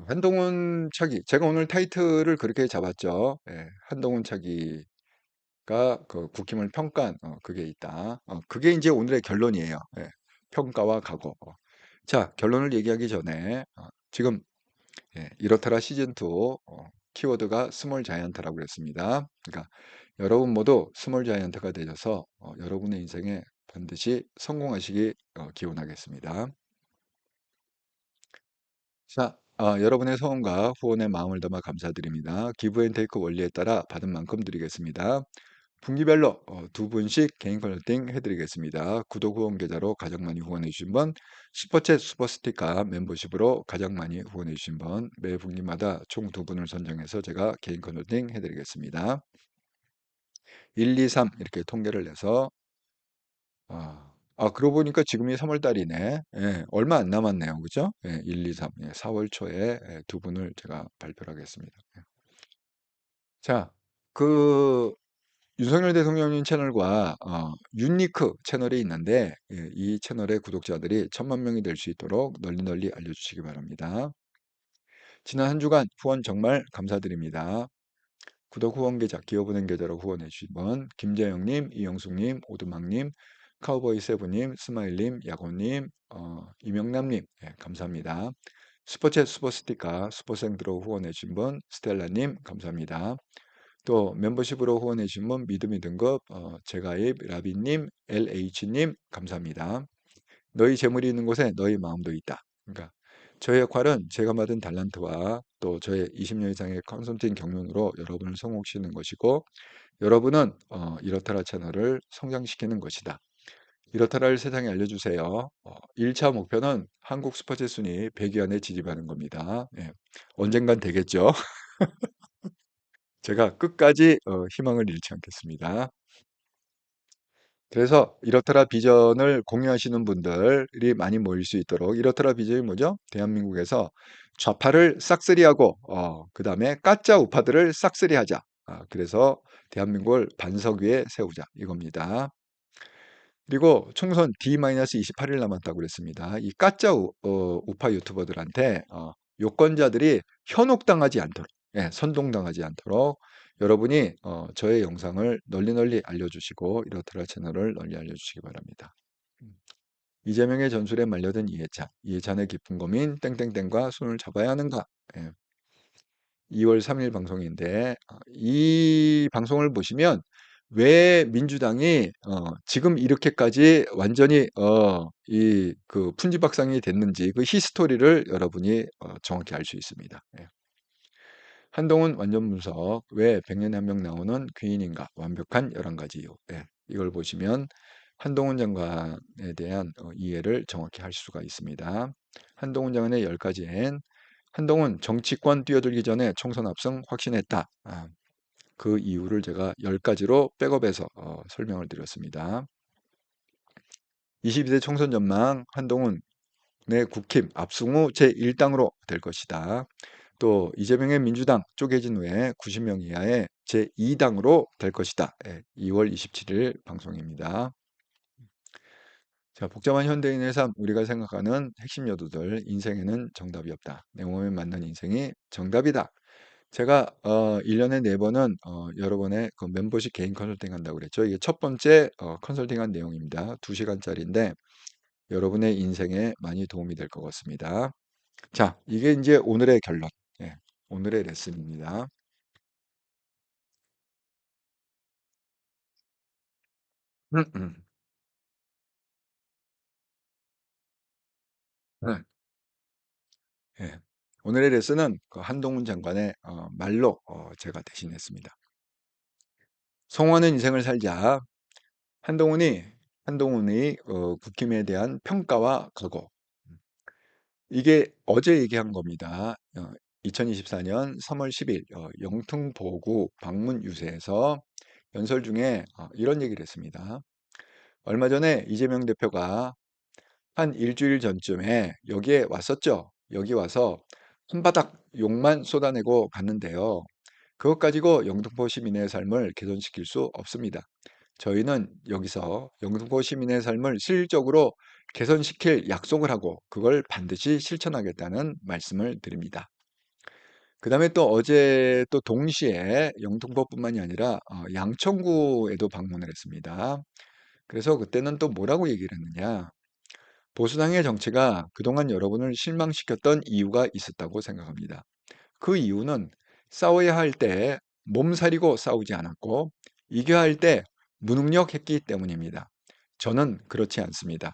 S1: 한동훈 차기 제가 오늘 타이틀을 그렇게 잡았죠. 예, 한동훈 차기가 국힘을 평가한 그게 있다. 그게 이제 오늘의 결론이에요. 예, 평가와 각오. 자, 결론을 얘기하기 전에 지금 이렇더라 시즌2 키워드가 스몰 자이언트라고 그랬습니다. 그러니까 여러분 모두 스몰 자이언트가 되셔서 여러분의 인생에 반드시 성공하시기 기원하겠습니다. 자, 여러분의 소원과 후원의 마음을 담아 감사드립니다. 기브앤테이크 원리에 따라 받은 만큼 드리겠습니다. 분기별로 두 분씩 개인 컨설팅 해드리겠습니다. 구독 후원 계좌로 가장 많이 후원해 주신 분, 슈퍼챗 슈퍼스티커 멤버십으로 가장 많이 후원해 주신 분, 매 분기마다 총 두 분을 선정해서 제가 개인 컨설팅 해드리겠습니다. 1, 2, 3 이렇게 통계를 내서 그러고 보니까 지금이 3월 달이네. 예, 얼마 안 남았네요. 그죠? 예, 1, 2, 3. 예, 4월 초에 두 분을 제가 발표를 하겠습니다. 예. 자, 그 윤석열 대통령님 채널과 유니크 채널이 있는데 이 채널의 구독자들이 1,000만 명이 될 수 있도록 널리 널리 알려주시기 바랍니다. 지난 한 주간 후원 정말 감사드립니다. 구독 후원 계좌, 기업은행 계좌로 후원해 주신 분 김재영님, 이영숙님, 오두막님, 카우보이 세부님, 스마일님, 야고님, 이명남님 감사합니다. 슈퍼챗 슈퍼스티커 슈퍼생드로 후원해 주신 분 스텔라님 감사합니다. 또 멤버십으로 후원해 주신 분 믿음이 등급 제가입 라비님 LH님 감사합니다. 너희 재물이 있는 곳에 너희 마음도 있다. 그러니까 저의 역할은 제가 받은 달란트와 또 저의 20년 이상의 컨설팅 경륜으로 여러분을 성공시키는 것이고 여러분은 이렇더라 채널을 성장시키는 것이다. 이렇더라를 세상에 알려주세요. 1차 목표는 한국 슈퍼챗 순위 100위 안에 진입하는 겁니다. 예. 언젠간 되겠죠. 제가 끝까지 희망을 잃지 않겠습니다. 그래서 이렇더라 비전을 공유하시는 분들이 많이 모일 수 있도록 이렇더라 비전이 뭐죠? 대한민국에서 좌파를 싹쓸이하고 그다음에 가짜 우파들을 싹쓸이하자. 그래서 대한민국을 반석 위에 세우자 이겁니다. 그리고 총선 D-28일 남았다고 그랬습니다. 이 가짜 우파 유튜버들한테 유권자들이 현혹당하지 않도록 선동당하지 않도록 여러분이 저의 영상을 널리 널리 알려주시고 이렇더라 채널을 널리 알려주시기 바랍니다. 이재명의 전술에 말려든 이해찬의 깊은 고민 땡땡땡과 손을 잡아야 하는가 2월 3일 방송인데 이 방송을 보시면 왜 민주당이 지금 이렇게까지 완전히 그 풍지박산이 됐는지 그 히스토리를 여러분이 정확히 알 수 있습니다. 한동훈 완전 분석 왜 100년에 한 명 나오는 귀인인가 완벽한 11가지 이유 이걸 보시면 한동훈 장관에 대한 이해를 정확히 할 수가 있습니다. 한동훈 장관의 10가지엔 한동훈 정치권 뛰어들기 전에 총선 압승 확신했다. 그 이유를 제가 10가지로 백업해서 설명을 드렸습니다. 22대 총선 전망 한동훈의 국힘 압승 후 제1당으로 될 것이다. 또 이재명의 민주당 쪼개진 후에 90명 이하의 제2당으로 될 것이다. 2월 27일 방송입니다. 자, 복잡한 현대인의 삶, 우리가 생각하는 핵심 요소들, 인생에는 정답이 없다. 내 몸에 맞는 인생이 정답이다. 제가 1년에 4번은 여러분의 그 멤버십 개인 컨설팅 한다고 그랬죠. 이게 첫 번째 컨설팅한 내용입니다. 2시간짜리인데 여러분의 인생에 많이 도움이 될 것 같습니다. 자, 이게 이제 오늘의 결론. 예, 오늘의 레슨입니다. 음, 음. 네, 예. 오늘의 레슨은 그 한동훈 장관의 말로 제가 대신했습니다. 성공하는 인생을 살자. 한동훈이 한동훈의 국힘에 대한 평가와 각오. 이게 어제 얘기한 겁니다. 2024년 3월 10일 영등포구 방문 유세에서 연설 중에 이런 얘기를 했습니다. 얼마 전에 이재명 대표가 한 일주일 전쯤에 여기에 왔었죠. 여기 와서 한바닥 욕만 쏟아내고 갔는데요. 그것 가지고 영등포 시민의 삶을 개선시킬 수 없습니다. 저희는 여기서 영등포 시민의 삶을 실질적으로 개선시킬 약속을 하고 그걸 반드시 실천하겠다는 말씀을 드립니다. 그 다음에 또 어제 또 동시에 영등포뿐만이 아니라 양천구에도 방문을 했습니다. 그래서 그때는 또 뭐라고 얘기를 했느냐. 보수당의 정치가 그동안 여러분을 실망시켰던 이유가 있었다고 생각합니다. 그 이유는 싸워야 할 때 몸살이고 싸우지 않았고 이겨야 할 때 무능력했기 때문입니다. 저는 그렇지 않습니다.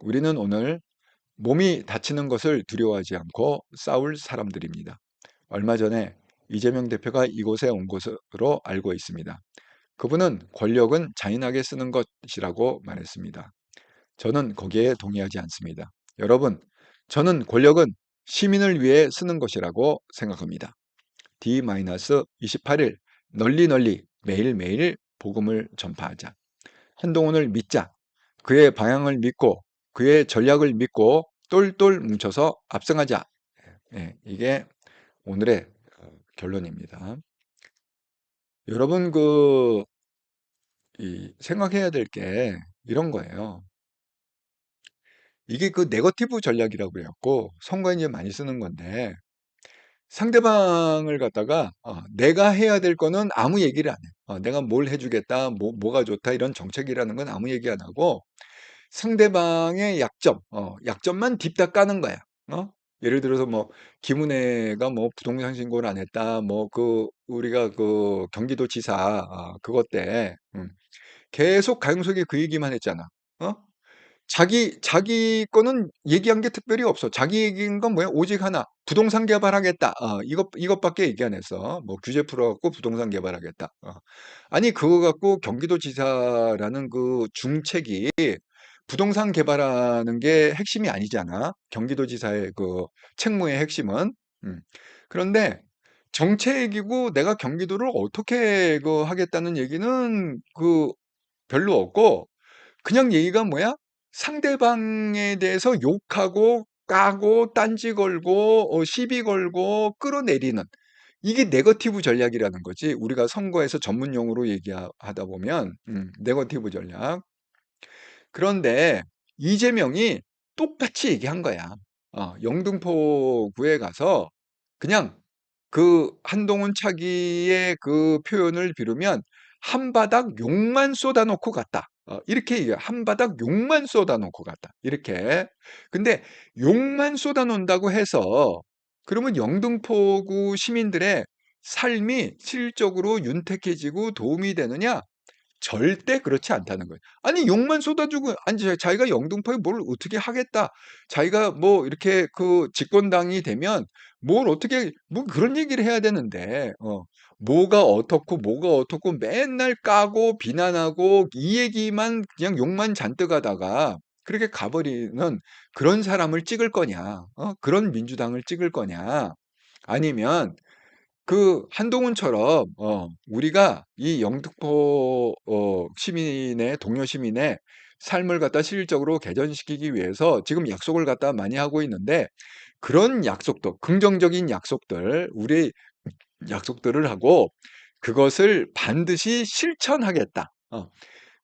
S1: 우리는 오늘 몸이 다치는 것을 두려워하지 않고 싸울 사람들입니다. 얼마 전에 이재명 대표가 이곳에 온 것으로 알고 있습니다. 그분은 권력은 잔인하게 쓰는 것이라고 말했습니다. 저는 거기에 동의하지 않습니다. 여러분, 저는 권력은 시민을 위해 쓰는 것이라고 생각합니다. D-28일 널리 널리 매일매일 복음을 전파하자. 한동훈을 믿자. 그의 방향을 믿고 그의 전략을 믿고 똘똘 뭉쳐서 압승하자. 예, 이게 오늘의 결론입니다. 여러분 생각해야 될 게 이런 거예요. 이게 그 네거티브 전략이라고 해갖고 선거에 이제 많이 쓰는 건데 상대방을 갖다가 내가 해야 될 거는 아무 얘기를 안 해. 내가 뭘 해주겠다, 뭐가 좋다 이런 정책이라는 건 아무 얘기 안 하고 상대방의 약점만 딥다 까는 거야. 예를 들어서 뭐 김은혜가 뭐 부동산 신고를 안 했다, 뭐 그 우리가 그 경기도지사 그것 때 계속 가용석이 그 얘기만 했잖아. 어? 자기 거는 얘기한 게 특별히 없어. 자기 얘기인 건 뭐야? 오직 하나. 부동산 개발하겠다. 이것밖에 얘기 안 했어. 뭐 규제 풀어갖고 부동산 개발하겠다. 아니, 그거 갖고 경기도지사라는 그 중책이 부동산 개발하는 게 핵심이 아니잖아. 경기도지사의 그 책무의 핵심은. 음. 그런데 정책이고 내가 경기도를 어떻게 그 하겠다는 얘기는 그 별로 없고 그냥 얘기가 뭐야? 상대방에 대해서 욕하고 까고 딴지 걸고 시비 걸고 끌어내리는 이게 네거티브 전략이라는 거지. 우리가 선거에서 전문 용어로 얘기하다 보면 네거티브 전략. 그런데 이재명이 똑같이 얘기한 거야. 영등포구에 가서 그냥 그 한동훈 차기의 그 표현을 빌으면 한바닥 욕만 쏟아놓고 갔다. 이렇게 얘기해. 한바닥 욕만 쏟아놓고 갔다. 이렇게. 근데 욕만 쏟아놓는다고 해서 그러면 영등포구 시민들의 삶이 실질적으로 윤택해지고 도움이 되느냐? 절대 그렇지 않다는 거예요. 아니 욕만 쏟아주고 아니 자기가 영등포에 뭘 어떻게 하겠다. 자기가 뭐 이렇게 그 집권당이 되면 뭘 어떻게 뭐 그런 얘기를 해야 되는데 뭐가 어떻고 맨날 까고 비난하고 이 얘기만 그냥 욕만 잔뜩 하다가 그렇게 가버리는 그런 사람을 찍을 거냐? 그런 민주당을 찍을 거냐? 아니면 그 한동훈처럼 우리가 이 영등포 시민의 동료 시민의 삶을 갖다 실질적으로 개선시키기 위해서 지금 약속을 갖다 많이 하고 있는데 그런 약속도 긍정적인 약속들 우리 약속들을 하고 그것을 반드시 실천하겠다.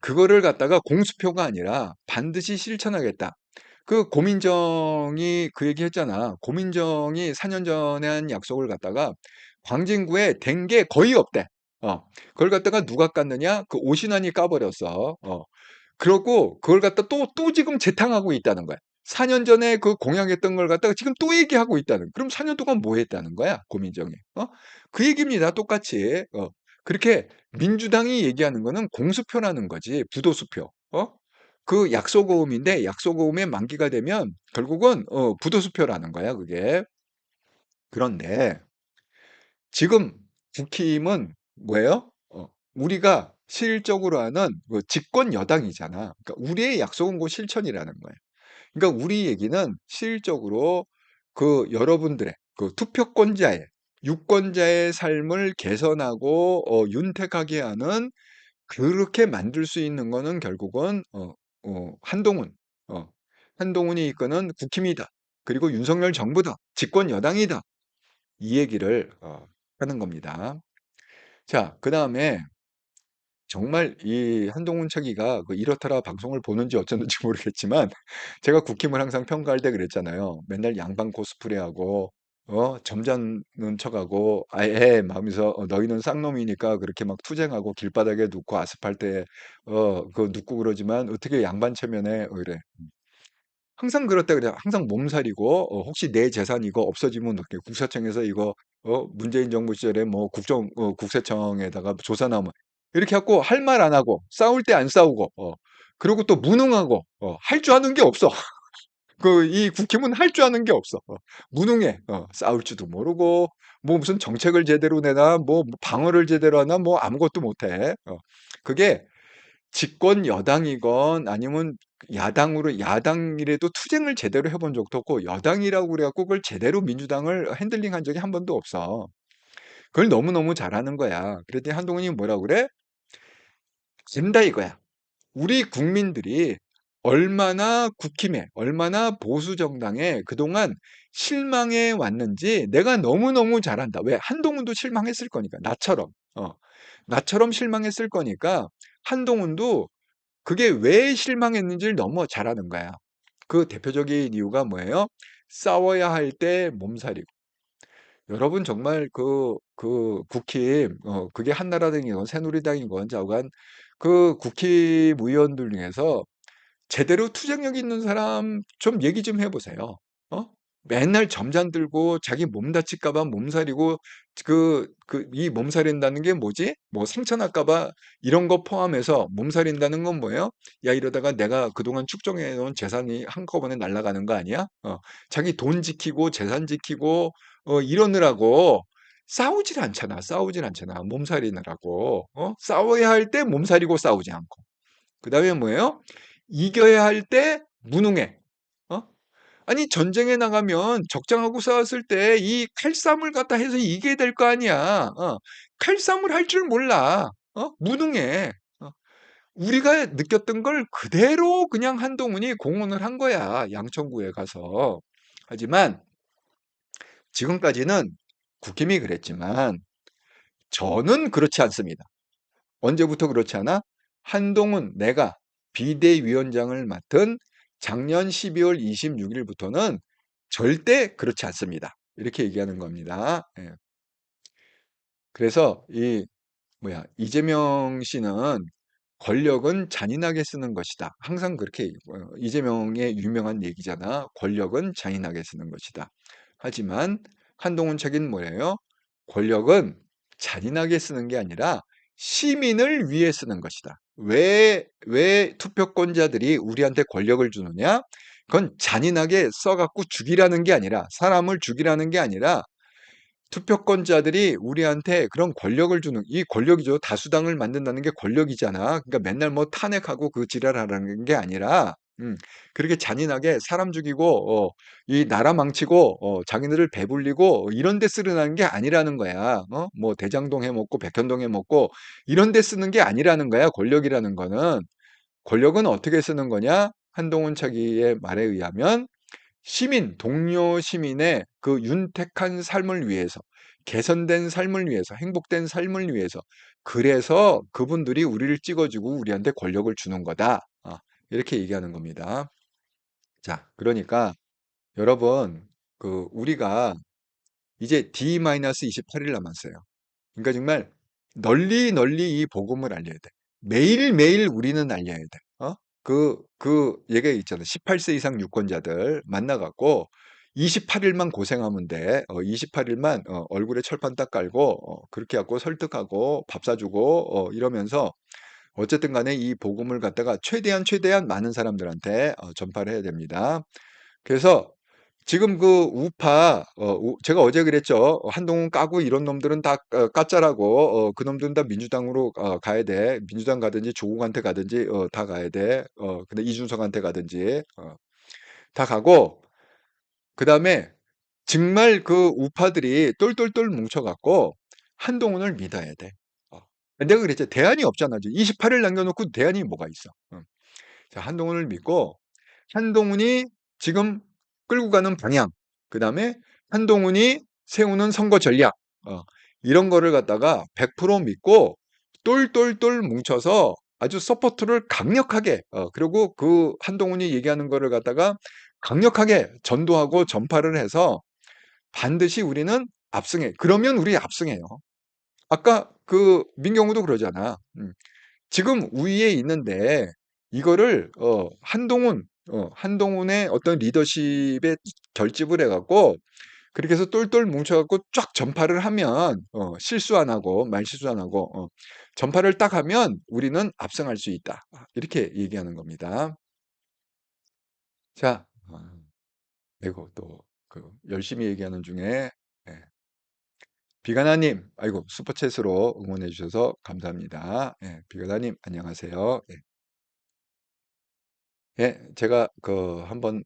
S1: 그거를 갖다가 공수표가 아니라 반드시 실천하겠다. 그 고민정이 그 얘기 했잖아. 고민정이 4년 전에 한 약속을 갖다가 광진구에 된 게 거의 없대. 그걸 갖다가 누가 깠느냐? 그 오신환이 까버렸어. 그러고 그걸 갖다 또 지금 재탕하고 있다는 거야. 4년 전에 그 공약했던 걸 갖다가 지금 또 얘기하고 있다는. 그럼 4년 동안 뭐 했다는 거야, 고민정이? 그 얘기입니다, 똑같이. 그렇게 민주당이 얘기하는 거는 공수표라는 거지, 부도수표. 그 약소고음인데 약소고음의 만기가 되면 결국은 부도수표라는 거야, 그게. 그런데 지금 국힘은 뭐예요? 우리가 실질적으로 하는 그 집권 여당이잖아. 그러니까 우리의 약속은 곧 실천이라는 거예요. 그러니까 우리 얘기는 실질적으로 그 여러분들의 그 투표권자의 유권자의 삶을 개선하고 윤택하게 하는, 그렇게 만들 수 있는 거는 결국은 한동훈, 어, 한동훈이 이끄는 국힘이다. 그리고 윤석열 정부다. 집권 여당이다. 이 얘기를 하는 겁니다. 자, 그다음에 정말 이 한동훈 차기가 그 이렇더라 방송을 보는지 어쩌는지 모르겠지만 제가 국힘을 항상 평가할 때 그랬잖아요. 맨날 양반 코스프레하고 점잖은 척하고 아예 마음에서 너희는 쌍놈이니까 그렇게 막 투쟁하고 길바닥에 눕고 아스팔트에 그 눕고 그러지만 어떻게 양반 체면에 이래. 항상 그렇다 그래요. 항상 몸살이고 혹시 내 재산 이거 없어지면 어떻게 국세청에서 이거 문재인 정부 시절에 뭐 국세청에다가 조사 나오면 이렇게 하고 할 말 안 하고 싸울 때 안 싸우고 그리고 또 무능하고 할 줄 아는 게 없어. 그 이 국힘은 할 줄 아는 게 없어. 무능해. 싸울 줄도 모르고 뭐 무슨 정책을 제대로 내나 뭐 방어를 제대로 하나 뭐 아무것도 못해. 그게 집권 여당이건 아니면 야당이라도 투쟁을 제대로 해본 적도 없고 여당이라고 그래갖고 그걸 제대로 민주당을 핸들링한 적이 한 번도 없어. 그걸 너무너무 잘하는 거야. 그랬더니 한동훈이 뭐라고 그래? 된다 이거야. 우리 국민들이 얼마나 국힘에, 얼마나 보수 정당에 그동안 실망해 왔는지 내가 너무너무 잘한다. 왜? 한동훈도 실망했을 거니까. 나처럼. 나처럼 실망했을 거니까 한동훈도 그게 왜 실망했는지를 너무 잘 아는 거야. 그 대표적인 이유가 뭐예요? 싸워야 할 때 몸살이고. 여러분 정말 국힘, 그게 한나라당이건 새누리당이건 좌우간 그 국힘 의원들 중에서 제대로 투쟁력 있는 사람 좀 얘기 좀 해보세요. 어? 맨날 점잔 들고 자기 몸 다칠까 봐 몸살이고 이 몸살인다는 게 뭐지? 뭐 상처 날까 봐 이런 거 포함해서 몸살인다는 건 뭐예요? 야 이러다가 내가 그동안 축적해 놓은 재산이 한꺼번에 날아가는 거 아니야? 자기 돈 지키고 재산 지키고 이러느라고 싸우질 않잖아. 싸우질 않잖아. 몸살이느라고. 싸워야 할 때 몸살이고 싸우지 않고. 그다음에 뭐예요? 이겨야 할 때 무능해. 어? 아니 전쟁에 나가면 적장하고 싸웠을 때 이 칼싸움을 갖다 해서 이겨야 될 거 아니야. 칼싸움을 할 줄 몰라. 무능해. 어? 우리가 느꼈던 걸 그대로 그냥 한동훈이 공언을 한 거야. 양천구에 가서. 하지만 지금까지는 국힘이 그랬지만 저는 그렇지 않습니다. 언제부터 그렇지 않아? 한동훈 내가 비대위원장을 맡은 작년 12월 26일부터는 절대 그렇지 않습니다. 이렇게 얘기하는 겁니다. 예. 그래서 이재명 씨는 권력은 잔인하게 쓰는 것이다. 항상 그렇게 이재명의 유명한 얘기잖아. 권력은 잔인하게 쓰는 것이다. 하지만 한동훈 책은 뭐예요? 권력은 잔인하게 쓰는 게 아니라 시민을 위해 쓰는 것이다. 왜 투표권자들이 우리한테 권력을 주느냐? 그건 잔인하게 써갖고 죽이라는 게 아니라, 사람을 죽이라는 게 아니라 투표권자들이 우리한테 그런 권력을 주는, 이 권력이죠. 다수당을 만든다는 게 권력이잖아. 그러니까 맨날 뭐 탄핵하고 그 지랄하라는 게 아니라 그렇게 잔인하게 사람 죽이고 이 나라 망치고 자기네들 배불리고 이런 데 쓰려는 게 아니라는 거야. 뭐 대장동 해먹고 백현동 해먹고 이런 데 쓰는 게 아니라는 거야. 권력이라는 거는. 권력은 어떻게 쓰는 거냐? 한동훈 차기의 말에 의하면 동료 시민의 그 윤택한 삶을 위해서, 개선된 삶을 위해서, 행복된 삶을 위해서, 그래서 그분들이 우리를 찍어주고 우리한테 권력을 주는 거다. 이렇게 얘기하는 겁니다. 자, 그러니까 여러분, 우리가 이제 D-28일 남았어요. 그러니까 정말 널리 널리 이 복음을 알려야 돼. 매일매일 우리는 알려야 돼. 그 얘가 있잖아. 18세 이상 유권자들 만나 갖고 28일만 고생하면 돼. 28일만 얼굴에 철판 딱 깔고 그렇게 하고 설득하고 밥 사주고 이러면서 어쨌든 간에 이 복음을 갖다가 최대한 많은 사람들한테 전파를 해야 됩니다. 그래서 지금 그 우파 제가 어제 그랬죠. 한동훈 까고 이런 놈들은 다 까짜라고 그놈들은 다 민주당으로 가야 돼. 민주당 가든지 조국한테 가든지 다 가야 돼. 근데 이준석한테 가든지 다 가고 그다음에 정말 그 우파들이 똘똘똘 뭉쳐갖고 한동훈을 믿어야 돼. 어. 내가 그랬죠. 대안이 없잖아. 28일 남겨놓고 대안이 뭐가 있어. 자, 한동훈을 믿고 한동훈이 지금 끌고 가는 방향, 그다음에 한동훈이 세우는 선거 전략, 어, 이런 거를 갖다가 100% 믿고 똘똘똘 뭉쳐서 아주 서포트를 강력하게, 그리고 그 한동훈이 얘기하는 거를 갖다가 강력하게 전도하고 전파를 해서 반드시 우리는 압승해. 그러면 우리 압승해요. 아까 그 민경우도 그러잖아. 지금 우위에 있는데 이거를 한동훈의 어떤 리더십에 결집을 해갖고 그렇게 해서 똘똘 뭉쳐갖고 쫙 전파를 하면 실수 안 하고 말실수 안 하고 전파를 딱 하면 우리는 압승할 수 있다. 이렇게 얘기하는 겁니다. 자, 이거 또 그 열심히 얘기하는 중에 예, 비가나님, 아이고 슈퍼챗으로 응원해 주셔서 감사합니다. 예, 비가나님 안녕하세요. 예. 예, 제가 그 한 번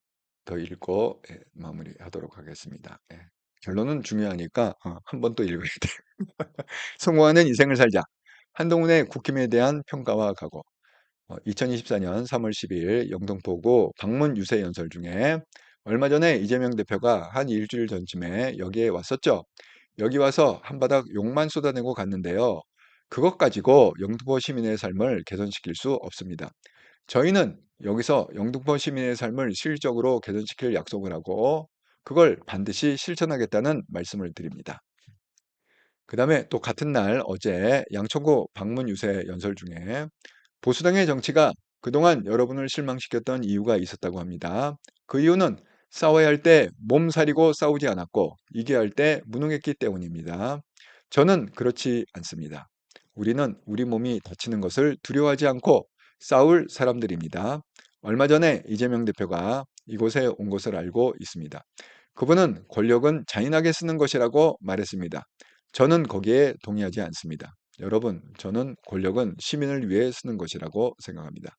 S1: 더 읽고 마무리하도록 하겠습니다. 예. 결론은 중요하니까 한 번 또 읽어야 돼요. 성공하는 인생을 살자. 한동훈의 국힘에 대한 평가와 각오. 2024년 3월 12일 영등포구 방문 유세 연설 중에 얼마 전에 이재명 대표가 한 일주일 전쯤에 여기에 왔었죠. 여기 와서 한바닥 욕만 쏟아내고 갔는데요. 그것 가지고 영등포 시민의 삶을 개선시킬 수 없습니다. 저희는 여기서 영등포 시민의 삶을 실질적으로 개선시킬 약속을 하고 그걸 반드시 실천하겠다는 말씀을 드립니다. 그 다음에 또 같은 날 어제 양천구 방문 유세 연설 중에 보수당의 정치가 그동안 여러분을 실망시켰던 이유가 있었다고 합니다. 그 이유는 싸워야 할 때 몸살이고 싸우지 않았고 이겨야 할 때 무능했기 때문입니다. 저는 그렇지 않습니다. 우리는 우리 몸이 다치는 것을 두려워하지 않고 싸울 사람들입니다. 얼마 전에 이재명 대표가 이곳에 온 것을 알고 있습니다. 그분은 권력은 잔인하게 쓰는 것이라고 말했습니다. 저는 거기에 동의하지 않습니다. 여러분, 저는 권력은 시민을 위해 쓰는 것이라고 생각합니다.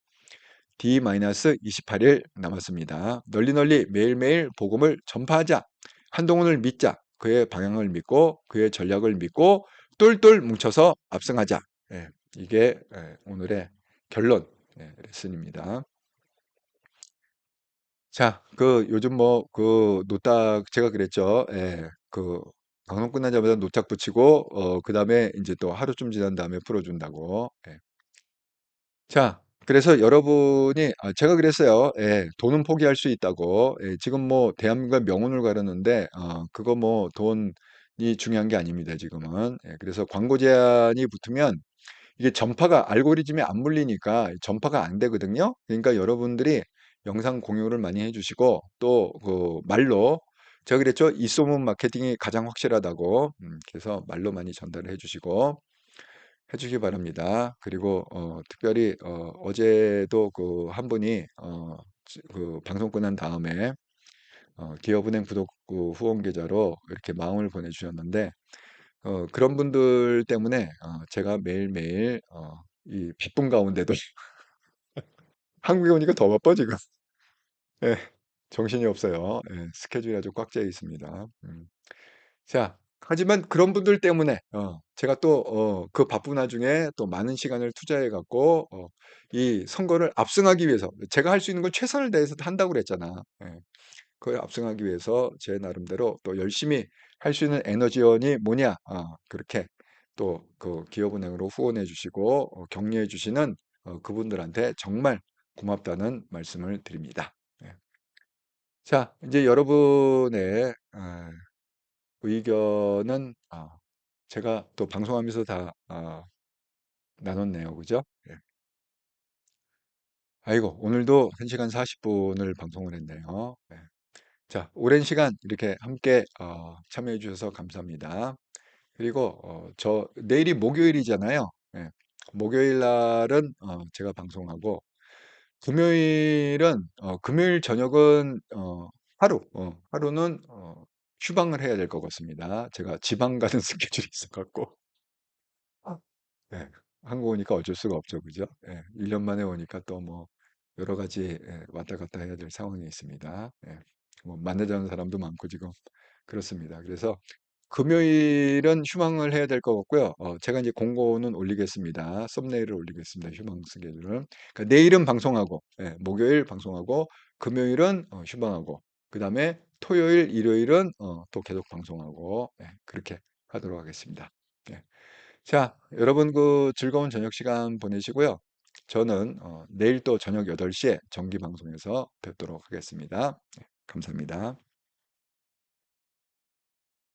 S1: D-28일 남았습니다. 널리 널리 매일매일 복음을 전파하자. 한동훈을 믿자. 그의 방향을 믿고 그의 전략을 믿고 똘똘 뭉쳐서 압승하자. 예, 이게 오늘의 결론 레슨입니다. 자, 그 요즘 뭐 그 노딱 제가 그랬죠. 예, 그 방송 끝나자마자 노딱 붙이고 그다음에 이제 또 하루쯤 지난 다음에 풀어준다고. 예. 자, 그래서 여러분이 제가 그랬어요. 예, 돈은 포기할 수 있다고. 예, 지금 뭐 대한민국의 명운을 가르는데 그거 뭐 돈이 중요한 게 아닙니다. 지금은. 예, 그래서 광고 제한이 붙으면 이게 전파가 알고리즘에 안 물리니까 전파가 안 되거든요. 그러니까 여러분들이 영상 공유를 많이 해주시고 또 그 말로 제가 그랬죠. 입소문 마케팅이 가장 확실하다고. 그래서 말로 많이 전달을 해주시고 해주기 바랍니다. 그리고 특별히 어제도 그 한 분이 그 방송 끝난 다음에 기업은행 구독 후원 계좌로 이렇게 마음을 보내주셨는데 그런 분들 때문에 제가 매일매일 이 바쁜 가운데도 한국에 오니까 더 바빠 지금. 예, 정신이 없어요. 예, 스케줄이 아주 꽉 짜 있습니다. 자, 하지만 그런 분들 때문에 제가 또 그 바쁜 와중에 또 많은 시간을 투자해 갖고 이 선거를 압승하기 위해서 제가 할 수 있는 건 최선을 다해서 한다고 그랬잖아. 예. 그걸 압승하기 위해서 제 나름대로 또 열심히 할 수 있는 에너지원이 뭐냐? 그렇게 또 그 기업은행으로 후원해 주시고 격려해 주시는 그분들한테 정말 고맙다는 말씀을 드립니다. 예. 자, 이제 여러분의 의견은 제가 또 방송하면서 다 나눴네요. 그죠? 예. 아이고, 오늘도 1시간 40분을 방송을 했네요. 네. 자, 오랜 시간 이렇게 함께 참여해 주셔서 감사합니다. 그리고 저 내일이 목요일이잖아요. 예. 목요일 날은 제가 방송하고 금요일 저녁은 하루는 휴방을 해야 될 것 같습니다. 제가 지방 가는 스케줄이 있어 갖고. 예. 한국 오니까 어쩔 수가 없죠. 그죠? 예. 1년 만에 오니까 또 뭐 여러 가지 왔다 갔다 해야 될 상황이 있습니다. 예. 뭐 만나자는 사람도 많고 지금 그렇습니다. 그래서 금요일은 휴방을 해야 될 것 같고요. 제가 이제 공고는 올리겠습니다. 썸네일을 올리겠습니다. 휴방 스케줄을. 그러니까 내일은 방송하고, 예, 목요일 방송하고, 금요일은 휴방하고, 그 다음에 토요일, 일요일은 또 계속 방송하고, 예, 그렇게 하도록 하겠습니다. 예. 자, 여러분 그 즐거운 저녁 시간 보내시고요. 저는 내일 또 저녁 8시에 정기 방송에서 뵙도록 하겠습니다. 네, 감사합니다.